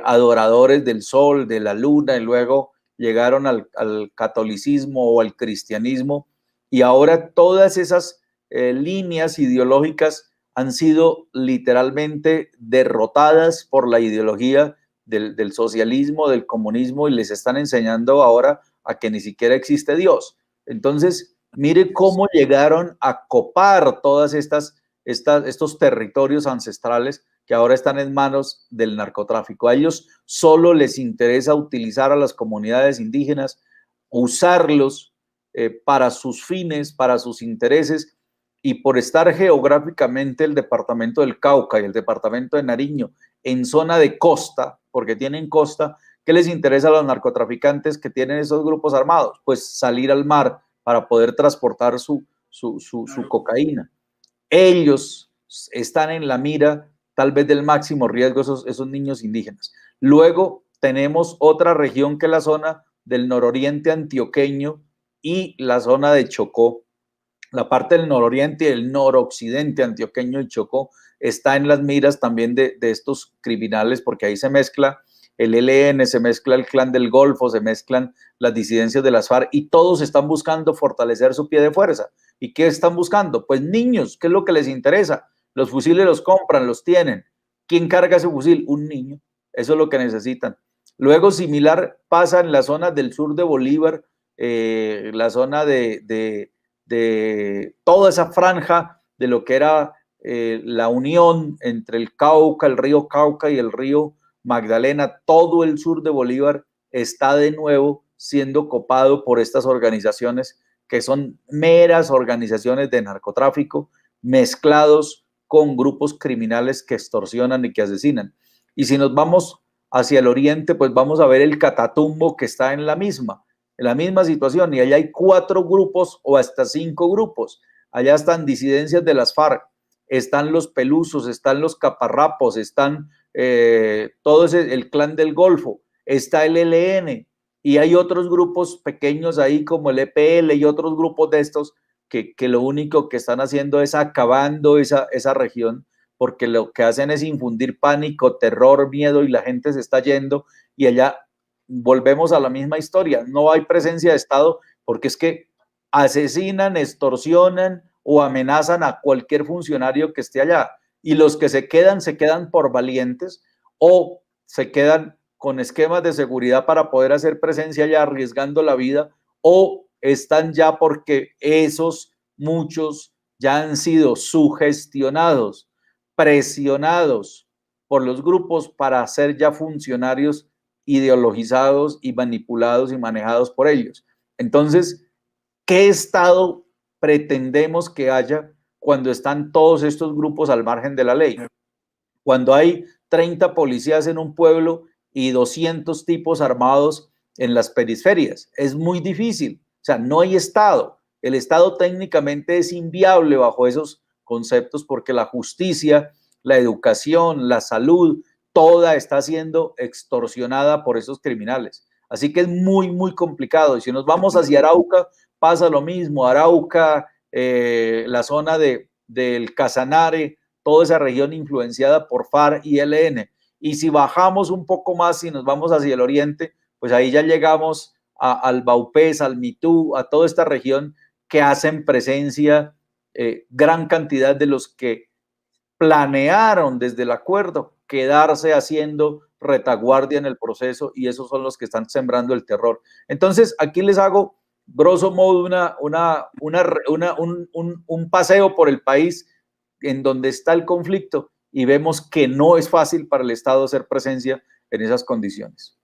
adoradores del sol, de la luna, y luego llegaron al catolicismo o al cristianismo, y ahora todas esas líneas ideológicas han sido literalmente derrotadas por la ideología del socialismo, del comunismo, y les están enseñando ahora a que ni siquiera existe Dios. Entonces, mire cómo llegaron a copar todas estos territorios ancestrales que ahora están en manos del narcotráfico. A ellos solo les interesa utilizar a las comunidades indígenas, usarlos para sus fines, para sus intereses, y por estar geográficamente el departamento del Cauca y el departamento de Nariño en zona de costa, porque tienen costa, ¿qué les interesa a los narcotraficantes que tienen esos grupos armados? Pues salir al mar para poder transportar su cocaína. Ellos están en la mira tal vez del máximo riesgo, esos niños indígenas. Luego tenemos otra región que es la zona del nororiente antioqueño y la zona de Chocó. La parte del nororiente y el noroccidente antioqueño y Chocó está en las miras también de estos criminales, porque ahí se mezcla el ELN, se mezcla el Clan del Golfo, se mezclan las disidencias de las FARC, y todos están buscando fortalecer su pie de fuerza. ¿Y qué están buscando? Pues niños, ¿qué es lo que les interesa? Los fusiles los compran, los tienen. ¿Quién carga ese fusil? Un niño. Eso es lo que necesitan. Luego, similar pasa en la zona del sur de Bolívar, la zona de toda esa franja de lo que era la unión entre el Cauca, el río Cauca y el río Magdalena. Todo el sur de Bolívar está de nuevo siendo copado por estas organizaciones que son meras organizaciones de narcotráfico mezclados con grupos criminales que extorsionan y que asesinan. Y si nos vamos hacia el oriente, pues vamos a ver el Catatumbo, que está en la misma situación, y allá hay 4 grupos o hasta 5 grupos. Allá están disidencias de las FARC, están los Pelusos, están los Caparrapos, están todo el Clan del Golfo, está el ELN, y hay otros grupos pequeños ahí como el EPL y otros grupos de estos que lo único que están haciendo es acabando esa región, porque lo que hacen es infundir pánico, terror, miedo, y la gente se está yendo, y allá volvemos a la misma historia. No hay presencia de Estado, porque es que asesinan, extorsionan o amenazan a cualquier funcionario que esté allá, y los que se quedan por valientes, o se quedan con esquemas de seguridad para poder hacer presencia allá arriesgando la vida, o están ya porque esos muchos ya han sido sugestionados, presionados por los grupos para ser ya funcionarios ideologizados y manipulados y manejados por ellos. Entonces, ¿qué Estado pretendemos que haya cuando están todos estos grupos al margen de la ley? Cuando hay 30 policías en un pueblo y 200 tipos armados en las periferias. Es muy difícil. O sea, no hay Estado. El Estado técnicamente es inviable bajo esos conceptos, porque la justicia, la educación, la salud, toda está siendo extorsionada por esos criminales. Así que es muy, muy complicado. Y si nos vamos hacia Arauca, pasa lo mismo. Arauca, la zona del Casanare, toda esa región influenciada por FARC y ELN. Y si bajamos un poco más y nos vamos hacia el oriente, pues ahí ya llegamos al Baupés, al Mitú, a toda esta región que hacen presencia gran cantidad de los que planearon desde el acuerdo quedarse haciendo retaguardia en el proceso, y esos son los que están sembrando el terror. Entonces, aquí les hago grosso modo un paseo por el país en donde está el conflicto, y vemos que no es fácil para el Estado hacer presencia en esas condiciones.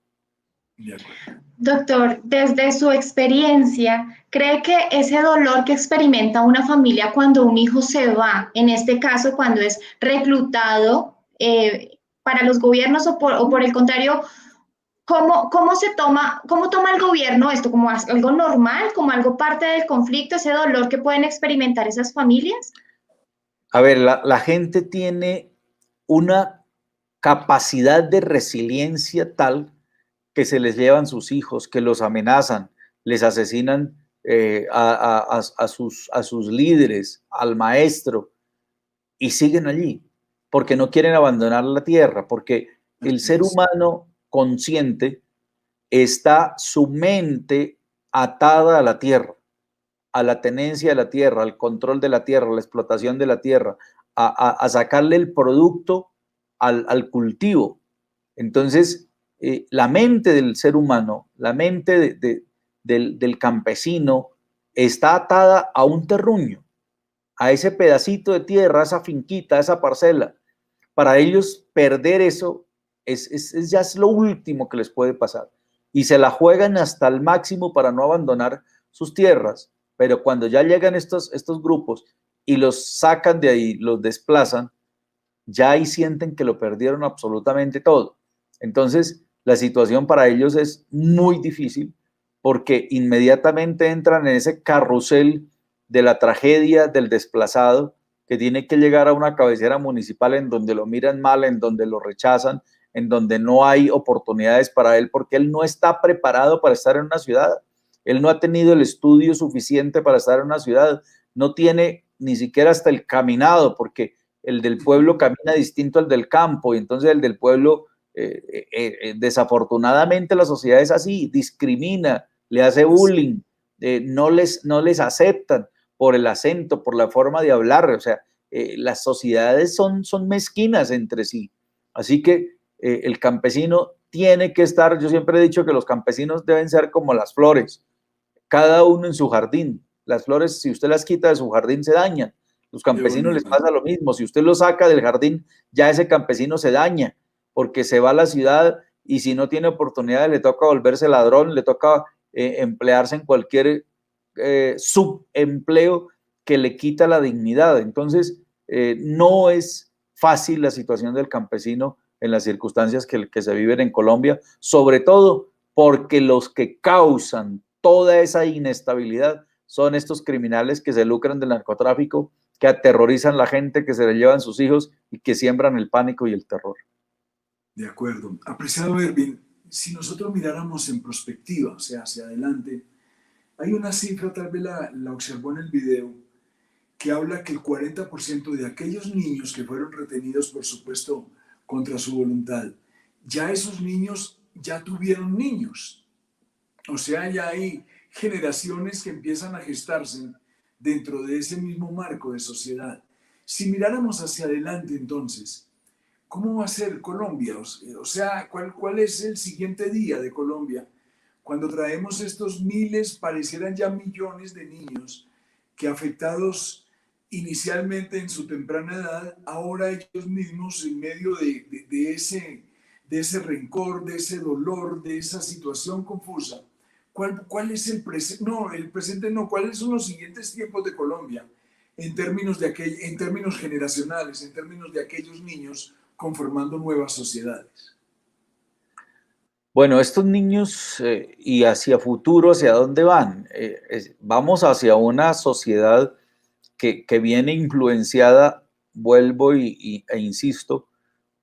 De acuerdo. Doctor, desde su experiencia, ¿cree que ese dolor que experimenta una familia cuando un hijo se va, en este caso cuando es reclutado para los gobiernos o por el contrario, cómo toma el gobierno esto? ¿Como algo normal, como algo parte del conflicto, ese dolor que pueden experimentar esas familias? A ver, la gente tiene una capacidad de resiliencia tal que se les llevan sus hijos, que los amenazan, les asesinan a sus líderes, al maestro, y siguen allí, porque no quieren abandonar la tierra, porque el ser humano consciente está su mente atada a la tierra, a la tenencia de la tierra, al control de la tierra, a la explotación de la tierra, a sacarle el producto al cultivo. Entonces, la mente del ser humano, la mente del campesino está atada a un terruño, a ese pedacito de tierra, a esa finquita, a esa parcela. Para ellos perder eso ya es lo último que les puede pasar. Y se la juegan hasta el máximo para no abandonar sus tierras. Pero cuando ya llegan estos grupos y los sacan de ahí, los desplazan, ya ahí sienten que lo perdieron absolutamente todo. Entonces, la situación para ellos es muy difícil porque inmediatamente entran en ese carrusel de la tragedia del desplazado que tiene que llegar a una cabecera municipal en donde lo miran mal, en donde lo rechazan, en donde no hay oportunidades para él porque él no está preparado para estar en una ciudad. Él no ha tenido el estudio suficiente para estar en una ciudad, no tiene ni siquiera hasta el caminado, porque el del pueblo camina distinto al del campo, y entonces el del pueblo, desafortunadamente la sociedad es así, discrimina, le hace bullying, no les aceptan por el acento, por la forma de hablar, o sea, las sociedades son mezquinas entre sí, así que el campesino tiene que estar, yo siempre he dicho que los campesinos deben ser como las flores, cada uno en su jardín. Las flores, si usted las quita de su jardín, se dañan. Los campesinos les pasa lo mismo. Si usted lo saca del jardín, ya ese campesino se daña, porque se va a la ciudad y si no tiene oportunidades, le toca volverse ladrón, le toca emplearse en cualquier subempleo que le quita la dignidad. Entonces, no es fácil la situación del campesino en las circunstancias que se viven en Colombia, sobre todo porque los que causan toda esa inestabilidad son estos criminales que se lucran del narcotráfico, que aterrorizan a la gente, que se le llevan sus hijos y que siembran el pánico y el terror. De acuerdo. Apreciado Ervin, si nosotros miráramos en perspectiva, o sea, hacia adelante, hay una cifra, tal vez la observó en el video, que habla que el 40% de aquellos niños que fueron retenidos, por supuesto, contra su voluntad, ya esos niños ya tuvieron niños. O sea, ya hay generaciones que empiezan a gestarse dentro de ese mismo marco de sociedad. Si miráramos hacia adelante entonces, ¿cómo va a ser Colombia? O sea, ¿cuál es el siguiente día de Colombia? Cuando traemos estos miles, parecieran ya millones de niños que afectados inicialmente en su temprana edad, ahora ellos mismos en medio de ese rencor, de ese dolor, de esa situación confusa. ¿Cuál es el presente? No, el presente no. ¿Cuáles son los siguientes tiempos de Colombia en términos generacionales, en términos de aquellos niños conformando nuevas sociedades? Bueno, estos niños y hacia futuro, ¿hacia dónde van? Vamos hacia una sociedad que viene influenciada, vuelvo e insisto,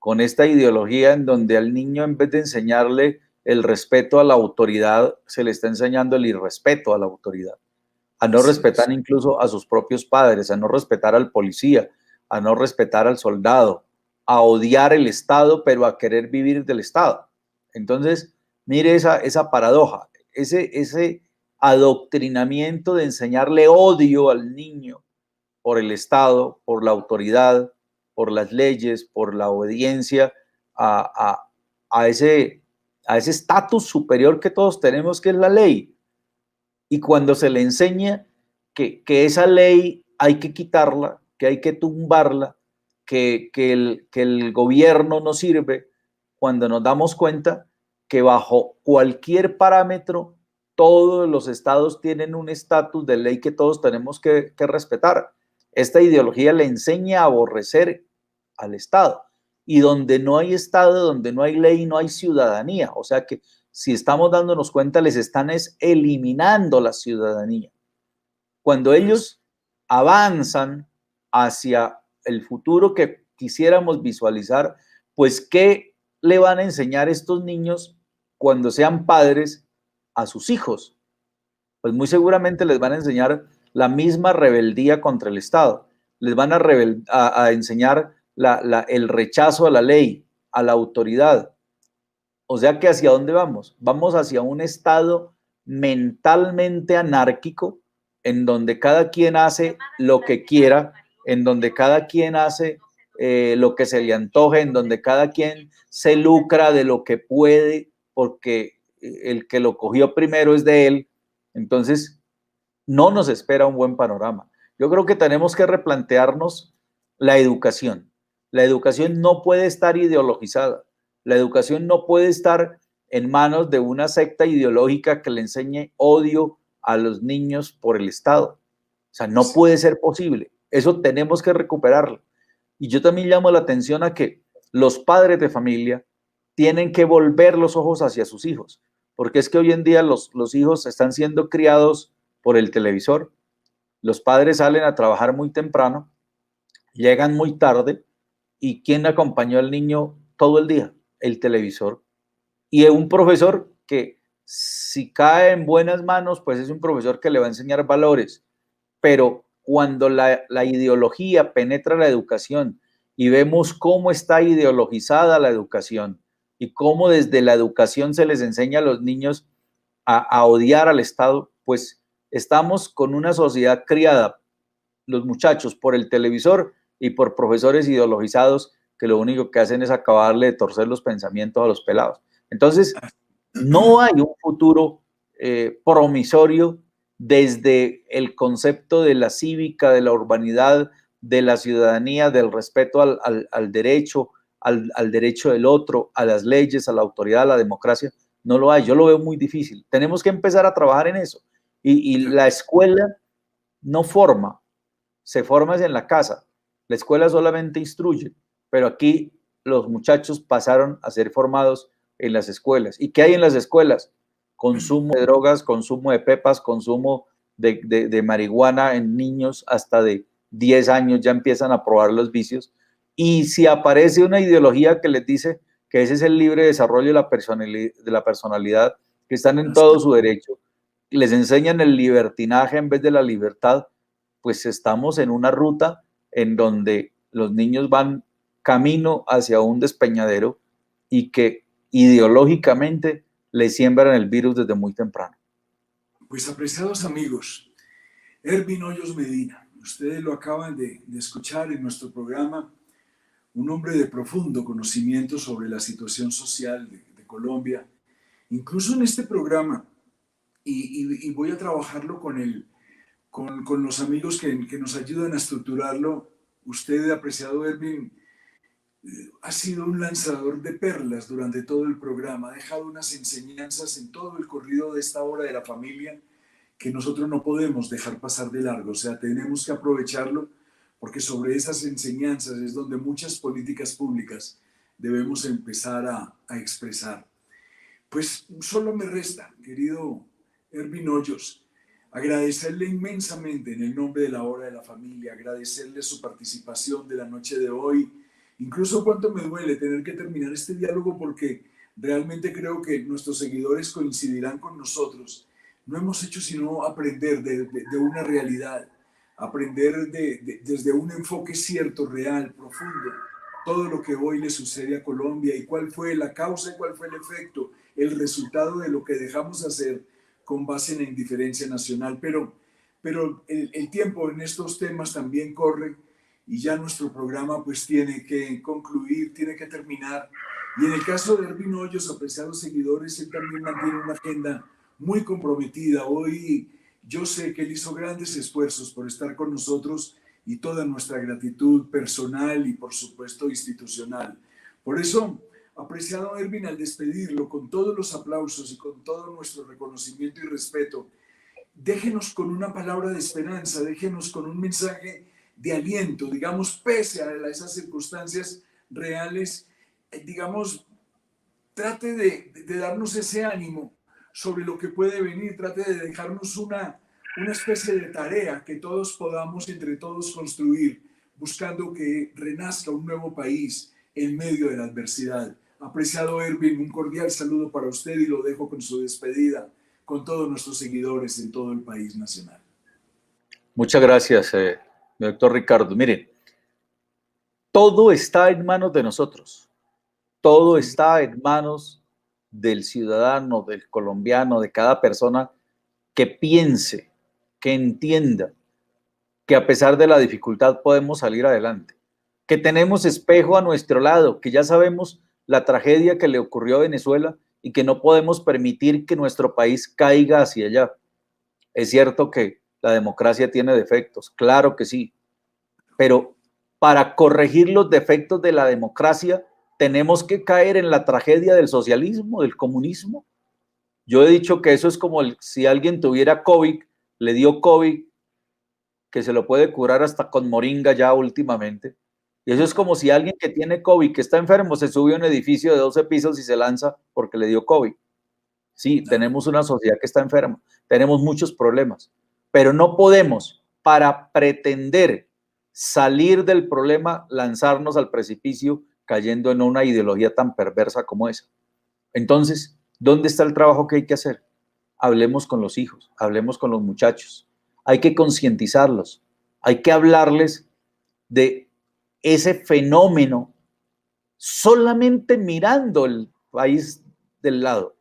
con esta ideología en donde al niño, en vez de enseñarle el respeto a la autoridad, se le está enseñando el irrespeto a la autoridad, a no respetar incluso a sus propios padres, a no respetar al policía, a no respetar al soldado, a odiar el Estado, pero a querer vivir del Estado. Entonces, mire esa paradoja, ese adoctrinamiento de enseñarle odio al niño por el Estado, por la autoridad, por las leyes, por la obediencia a ese estatus superior que todos tenemos, que es la ley. Y cuando se le enseña que esa ley hay que quitarla, que hay que tumbarla, que el gobierno no sirve, cuando nos damos cuenta, que bajo cualquier parámetro todos los estados tienen un estatus de ley que todos tenemos que respetar. Esta ideología le enseña a aborrecer al Estado. Y donde no hay Estado, donde no hay ley, no hay ciudadanía. O sea que si estamos dándonos cuenta, les están eliminando la ciudadanía. Cuando ellos avanzan hacia el futuro que quisiéramos visualizar, pues ¿qué le van a enseñar estos niños cuando sean padres a sus hijos? Pues muy seguramente les van a enseñar la misma rebeldía contra el Estado. Les van a enseñar el rechazo a la ley, a la autoridad. O sea que ¿hacia dónde vamos? Vamos hacia un estado mentalmente anárquico, en donde cada quien hace lo que quiera, en donde cada quien hace lo que se le antoje, en donde cada quien se lucra de lo que puede, porque el que lo cogió primero es de él. Entonces, no nos espera un buen panorama. Yo creo que tenemos que replantearnos la educación. La educación no puede estar ideologizada. La educación no puede estar en manos de una secta ideológica que le enseñe odio a los niños por el Estado. O sea, no puede ser posible. Eso tenemos que recuperarlo. Y yo también llamo la atención a que los padres de familia tienen que volver los ojos hacia sus hijos, porque es que hoy en día los hijos están siendo criados por el televisor. Los padres salen a trabajar muy temprano, llegan muy tarde, ¿y quién acompañó al niño todo el día? El televisor. Y un profesor que si cae en buenas manos, pues es un profesor que le va a enseñar valores. Pero cuando la ideología penetra la educación y vemos cómo está ideologizada la educación y cómo desde la educación se les enseña a los niños a odiar al Estado, pues estamos con una sociedad criada, los muchachos, por el televisor y por profesores ideologizados que lo único que hacen es acabarle de torcer los pensamientos a los pelados. Entonces, no hay un futuro promisorio desde el concepto de la cívica, de la urbanidad, de la ciudadanía, del respeto al derecho, al derecho del otro, a las leyes, a la autoridad, a la democracia. No lo hay, yo lo veo muy difícil. Tenemos que empezar a trabajar en eso. Y la escuela no forma, se forma en la casa. La escuela solamente instruye, pero aquí los muchachos pasaron a ser formados en las escuelas. ¿Y qué hay en las escuelas? Consumo de drogas, consumo de pepas, consumo de marihuana en niños hasta de 10 años ya empiezan a probar los vicios. Y si aparece una ideología que les dice que ese es el libre desarrollo de la personalidad, que están en todo su derecho, les enseñan el libertinaje en vez de la libertad, pues estamos en una ruta en donde los niños van camino hacia un despeñadero y que ideológicamente le siembran el virus desde muy temprano. Pues apreciados amigos, Ervin Hoyos Medina, ustedes lo acaban de escuchar en nuestro programa, un hombre de profundo conocimiento sobre la situación social de Colombia, incluso en este programa, y voy a trabajarlo con los amigos que nos ayudan a estructurarlo. Usted, apreciado Ervin, ha sido un lanzador de perlas durante todo el programa, ha dejado unas enseñanzas en todo el corrido de esta hora de la familia que nosotros no podemos dejar pasar de largo, o sea, tenemos que aprovecharlo porque sobre esas enseñanzas es donde muchas políticas públicas debemos empezar a expresar. Pues solo me resta, querido Ervin Hoyos, agradecerle inmensamente en el nombre de la hora de la familia, agradecerle su participación de la noche de hoy. Incluso cuánto me duele tener que terminar este diálogo porque realmente creo que nuestros seguidores coincidirán con nosotros. No hemos hecho sino aprender de una realidad, aprender desde un enfoque cierto, real, profundo, todo lo que hoy le sucede a Colombia y cuál fue la causa y cuál fue el efecto, el resultado de lo que dejamos hacer con base en la indiferencia nacional. Pero el tiempo en estos temas también corre y ya nuestro programa pues tiene que concluir, tiene que terminar. Y en el caso de Ervin Hoyos, apreciados seguidores, él también mantiene una agenda muy comprometida. Hoy yo sé que él hizo grandes esfuerzos por estar con nosotros y toda nuestra gratitud personal y por supuesto institucional. Por eso, Apreciado Ervin, al despedirlo con todos los aplausos y con todo nuestro reconocimiento y respeto, déjenos con una palabra de esperanza, déjenos con un mensaje de aliento, digamos, pese a esas circunstancias reales, digamos, trate de darnos ese ánimo sobre lo que puede venir, trate de dejarnos una especie de tarea que todos podamos entre todos construir, buscando que renazca un nuevo país en medio de la adversidad. Apreciado Ervin, un cordial saludo para usted y lo dejo con su despedida con todos nuestros seguidores en todo el país nacional. Muchas gracias, mi doctor Ricardo. Miren, todo está en manos de nosotros. Todo está en manos del ciudadano, del colombiano, de cada persona que piense, que entienda que a pesar de la dificultad podemos salir adelante, que tenemos espejo a nuestro lado, que ya sabemos la tragedia que le ocurrió a Venezuela y que no podemos permitir que nuestro país caiga hacia allá. Es cierto que la democracia tiene defectos, claro que sí, pero para corregir los defectos de la democracia tenemos que caer en la tragedia del socialismo, del comunismo. Yo he dicho que eso es como si alguien tuviera COVID, le dio COVID, que se lo puede curar hasta con moringa ya últimamente. Y eso es como si alguien que tiene COVID, que está enfermo, se sube a un edificio de 12 pisos y se lanza porque le dio COVID. Sí, tenemos una sociedad que está enferma, tenemos muchos problemas, pero no podemos, para pretender salir del problema, lanzarnos al precipicio cayendo en una ideología tan perversa como esa. Entonces, ¿dónde está el trabajo que hay que hacer? Hablemos con los hijos, hablemos con los muchachos. Hay que concientizarlos, hay que hablarles de ese fenómeno solamente mirando el país del lado.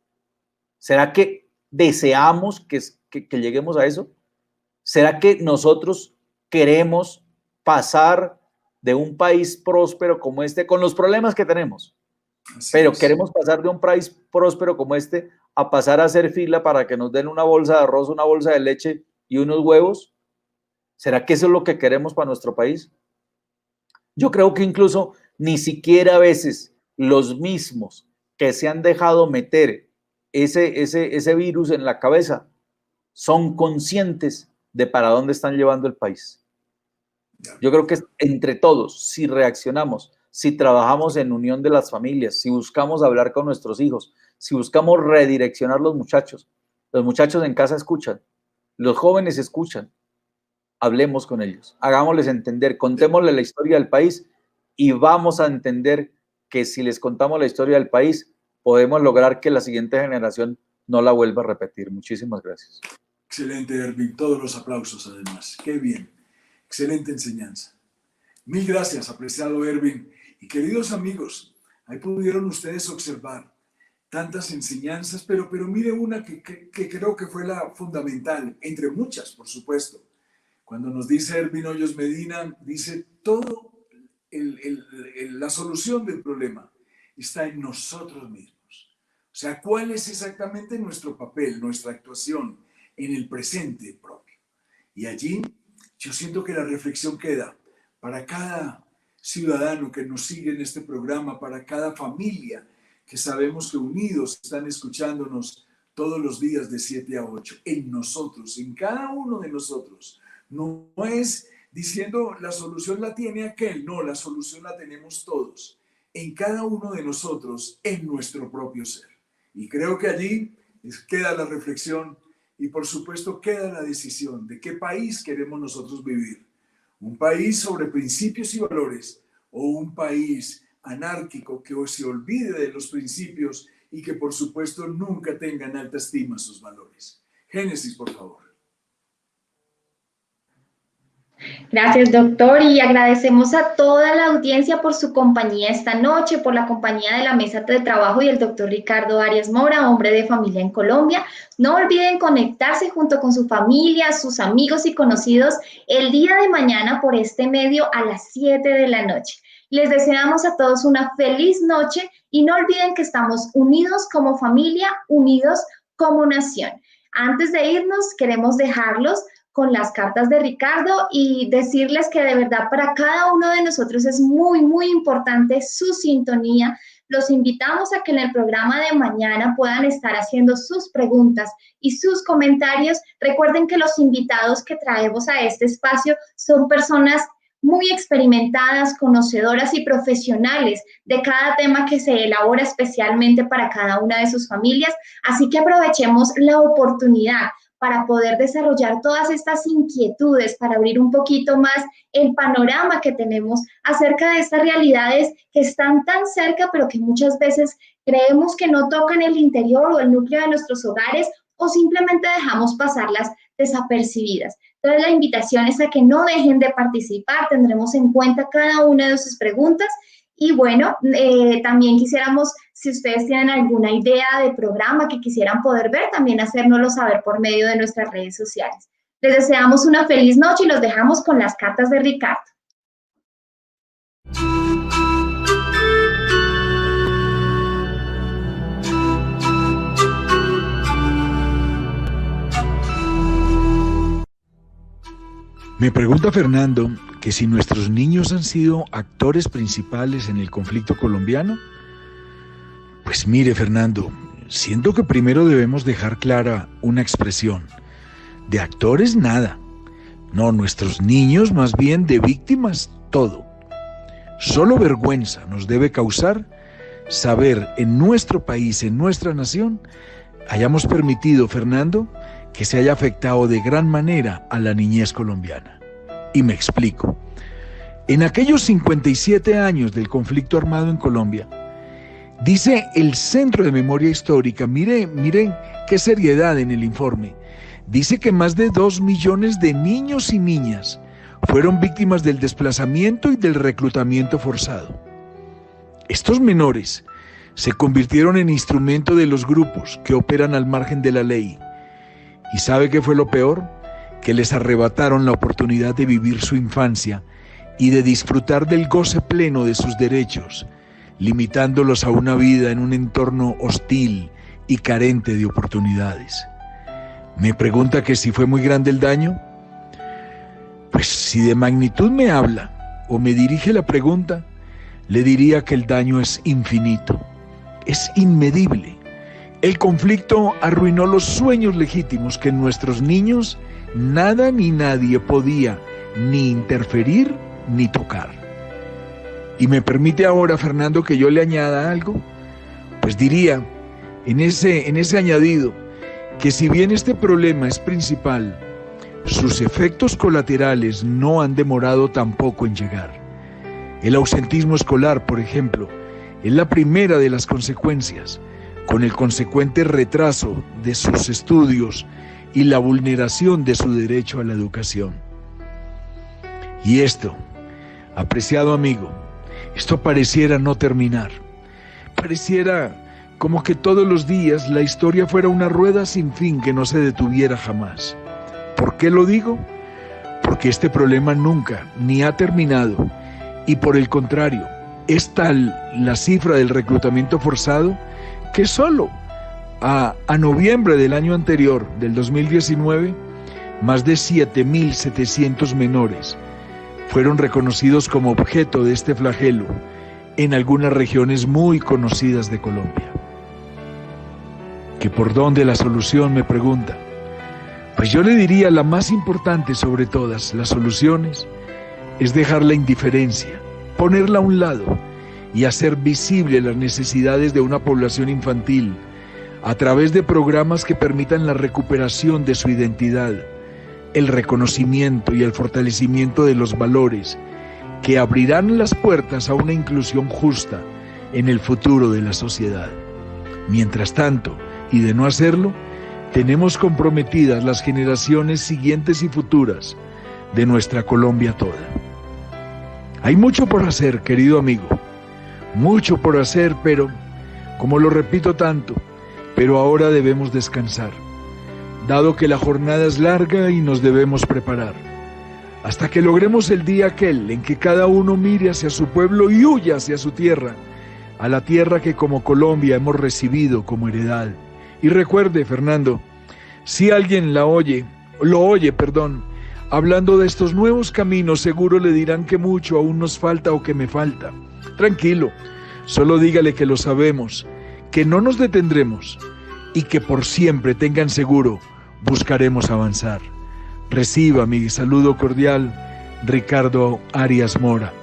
¿Será que deseamos que lleguemos a eso? ¿Será que nosotros queremos pasar de un país próspero como este, con los problemas que tenemos, pero queremos pasar de un país próspero como este a pasar a hacer fila para que nos den una bolsa de arroz, una bolsa de leche y unos huevos? ¿Será que eso es lo que queremos para nuestro país? Yo creo que incluso ni siquiera a veces los mismos que se han dejado meter ese virus en la cabeza son conscientes de para dónde están llevando el país. Yo creo que entre todos, si reaccionamos, si trabajamos en unión de las familias, si buscamos hablar con nuestros hijos, si buscamos redireccionar los muchachos en casa escuchan, los jóvenes escuchan, hablemos con ellos, hagámosles entender, contémosles la historia del país y vamos a entender que si les contamos la historia del país, podemos lograr que la siguiente generación no la vuelva a repetir. Muchísimas gracias. Excelente, Ervin. Todos los aplausos, además. Qué bien. Excelente enseñanza. Mil gracias, apreciado Ervin. Y queridos amigos, ahí pudieron ustedes observar tantas enseñanzas, pero mire una que creo que fue la fundamental, entre muchas, por supuesto. Cuando nos dice Ervin Hoyos Medina, dice todo la solución del problema está en nosotros mismos. O sea, ¿cuál es exactamente nuestro papel, nuestra actuación en el presente propio? Y allí yo siento que la reflexión queda para cada ciudadano que nos sigue en este programa, para cada familia que sabemos que unidos están escuchándonos todos los días de 7 a 8, en nosotros, en cada uno de nosotros. No es diciendo la solución la tiene aquel, no, la solución la tenemos todos, en cada uno de nosotros, en nuestro propio ser. Y creo que allí queda la reflexión y por supuesto queda la decisión de qué país queremos nosotros vivir. Un país sobre principios y valores o un país anárquico que se olvide de los principios y que por supuesto nunca tenga en alta estima sus valores. Génesis, por favor. Gracias, doctor, y agradecemos a toda la audiencia por su compañía esta noche, por la compañía de la mesa de trabajo y el doctor Ricardo Arias Mora, hombre de familia en Colombia. No olviden conectarse junto con su familia, sus amigos y conocidos el día de mañana por este medio a las 7 de la noche. Les deseamos a todos una feliz noche y no olviden que estamos unidos como familia, unidos como nación. Antes de irnos, queremos dejarlos con las cartas de Ricardo y decirles que de verdad para cada uno de nosotros es muy, muy importante su sintonía los invitamos a que en el programa de mañana puedan estar haciendo sus preguntas y sus comentarios. Recuerden que los invitados que traemos a este espacio son personas muy experimentadas, conocedoras y profesionales de cada tema que se elabora especialmente para cada una de sus familias. Así que aprovechemos la oportunidad para poder desarrollar todas estas inquietudes, para abrir un poquito más el panorama que tenemos acerca de estas realidades que están tan cerca, pero que muchas veces creemos que no tocan el interior o el núcleo de nuestros hogares, o simplemente dejamos pasarlas desapercibidas. Entonces, la invitación es a que no dejen de participar, tendremos en cuenta cada una de sus preguntas. Y bueno, también quisiéramos, si ustedes tienen alguna idea de programa que quisieran poder ver, también hacérnoslo saber por medio de nuestras redes sociales. Les deseamos una feliz noche y los dejamos con las cartas de Ricardo. Me pregunta Fernando que si nuestros niños han sido actores principales en el conflicto colombiano. Pues mire, Fernando, siento que primero debemos dejar clara una expresión. De actores nada. No, nuestros niños más bien de víctimas todo. Solo vergüenza nos debe causar saber en nuestro país, en nuestra nación, hayamos permitido, Fernando, que se haya afectado de gran manera a la niñez colombiana. Y me explico. En aquellos 57 años del conflicto armado en Colombia, dice el Centro de Memoria Histórica, miren qué seriedad en el informe, dice que más de 2 millones de niños y niñas fueron víctimas del desplazamiento y del reclutamiento forzado. Estos menores se convirtieron en instrumento de los grupos que operan al margen de la ley. ¿Y sabe qué fue lo peor? Que les arrebataron la oportunidad de vivir su infancia y de disfrutar del goce pleno de sus derechos, limitándolos a una vida en un entorno hostil y carente de oportunidades. Me pregunta que si fue muy grande el daño. Pues si de magnitud me habla o me dirige la pregunta, le diría que el daño es infinito, es inmedible. El conflicto arruinó los sueños legítimos que nuestros niños nada ni nadie podía ni interferir ni tocar. ¿Y me permite ahora, Fernando, que yo le añada algo? Pues diría, en ese añadido, que si bien este problema es principal, sus efectos colaterales no han demorado tampoco en llegar. El ausentismo escolar, por ejemplo, es la primera de las consecuencias, con el consecuente retraso de sus estudios y la vulneración de su derecho a la educación. Y esto, apreciado amigo, esto pareciera no terminar. Pareciera como que todos los días la historia fuera una rueda sin fin que no se detuviera jamás. ¿Por qué lo digo? Porque este problema nunca ni ha terminado y por el contrario, es tal la cifra del reclutamiento forzado que solo a noviembre del año anterior, del 2019, más de 7.700 menores fueron reconocidos como objeto de este flagelo en algunas regiones muy conocidas de Colombia. ¿Que por dónde la solución? Me pregunta. Pues yo le diría la más importante sobre todas las soluciones es dejar la indiferencia, ponerla a un lado y hacer visible las necesidades de una población infantil a través de programas que permitan la recuperación de su identidad, el reconocimiento y el fortalecimiento de los valores que abrirán las puertas a una inclusión justa en el futuro de la sociedad. Mientras tanto, y de no hacerlo, tenemos comprometidas las generaciones siguientes y futuras de nuestra Colombia toda. Hay mucho por hacer, querido amigo, mucho por hacer, pero, como lo repito tanto, pero ahora debemos descansar, dado que la jornada es larga y nos debemos preparar, hasta que logremos el día aquel en que cada uno mire hacia su pueblo y huya hacia su tierra, a la tierra que como Colombia hemos recibido como heredad. Y recuerde, Fernando, si alguien lo oye, hablando de estos nuevos caminos, seguro le dirán que mucho aún nos falta o que me falta. Tranquilo, Solo dígale que lo sabemos, que no nos detendremos y que por siempre tengan seguro, buscaremos avanzar. Reciba mi saludo cordial, Ricardo Arias Mora.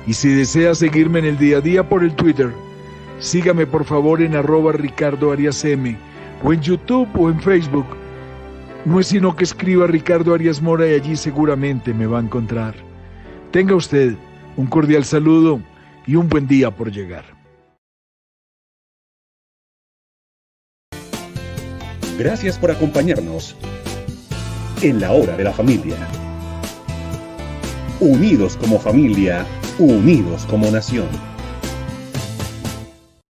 Y si desea seguirme en el día a día por el Twitter, sígame por favor en @RicardoAriasM o en YouTube o en Facebook. No es sino que escriba Ricardo Arias Mora y allí seguramente me va a encontrar. Tenga usted un cordial saludo y un buen día por llegar. Gracias por acompañarnos en la hora de la familia. Unidos como familia, unidos como nación.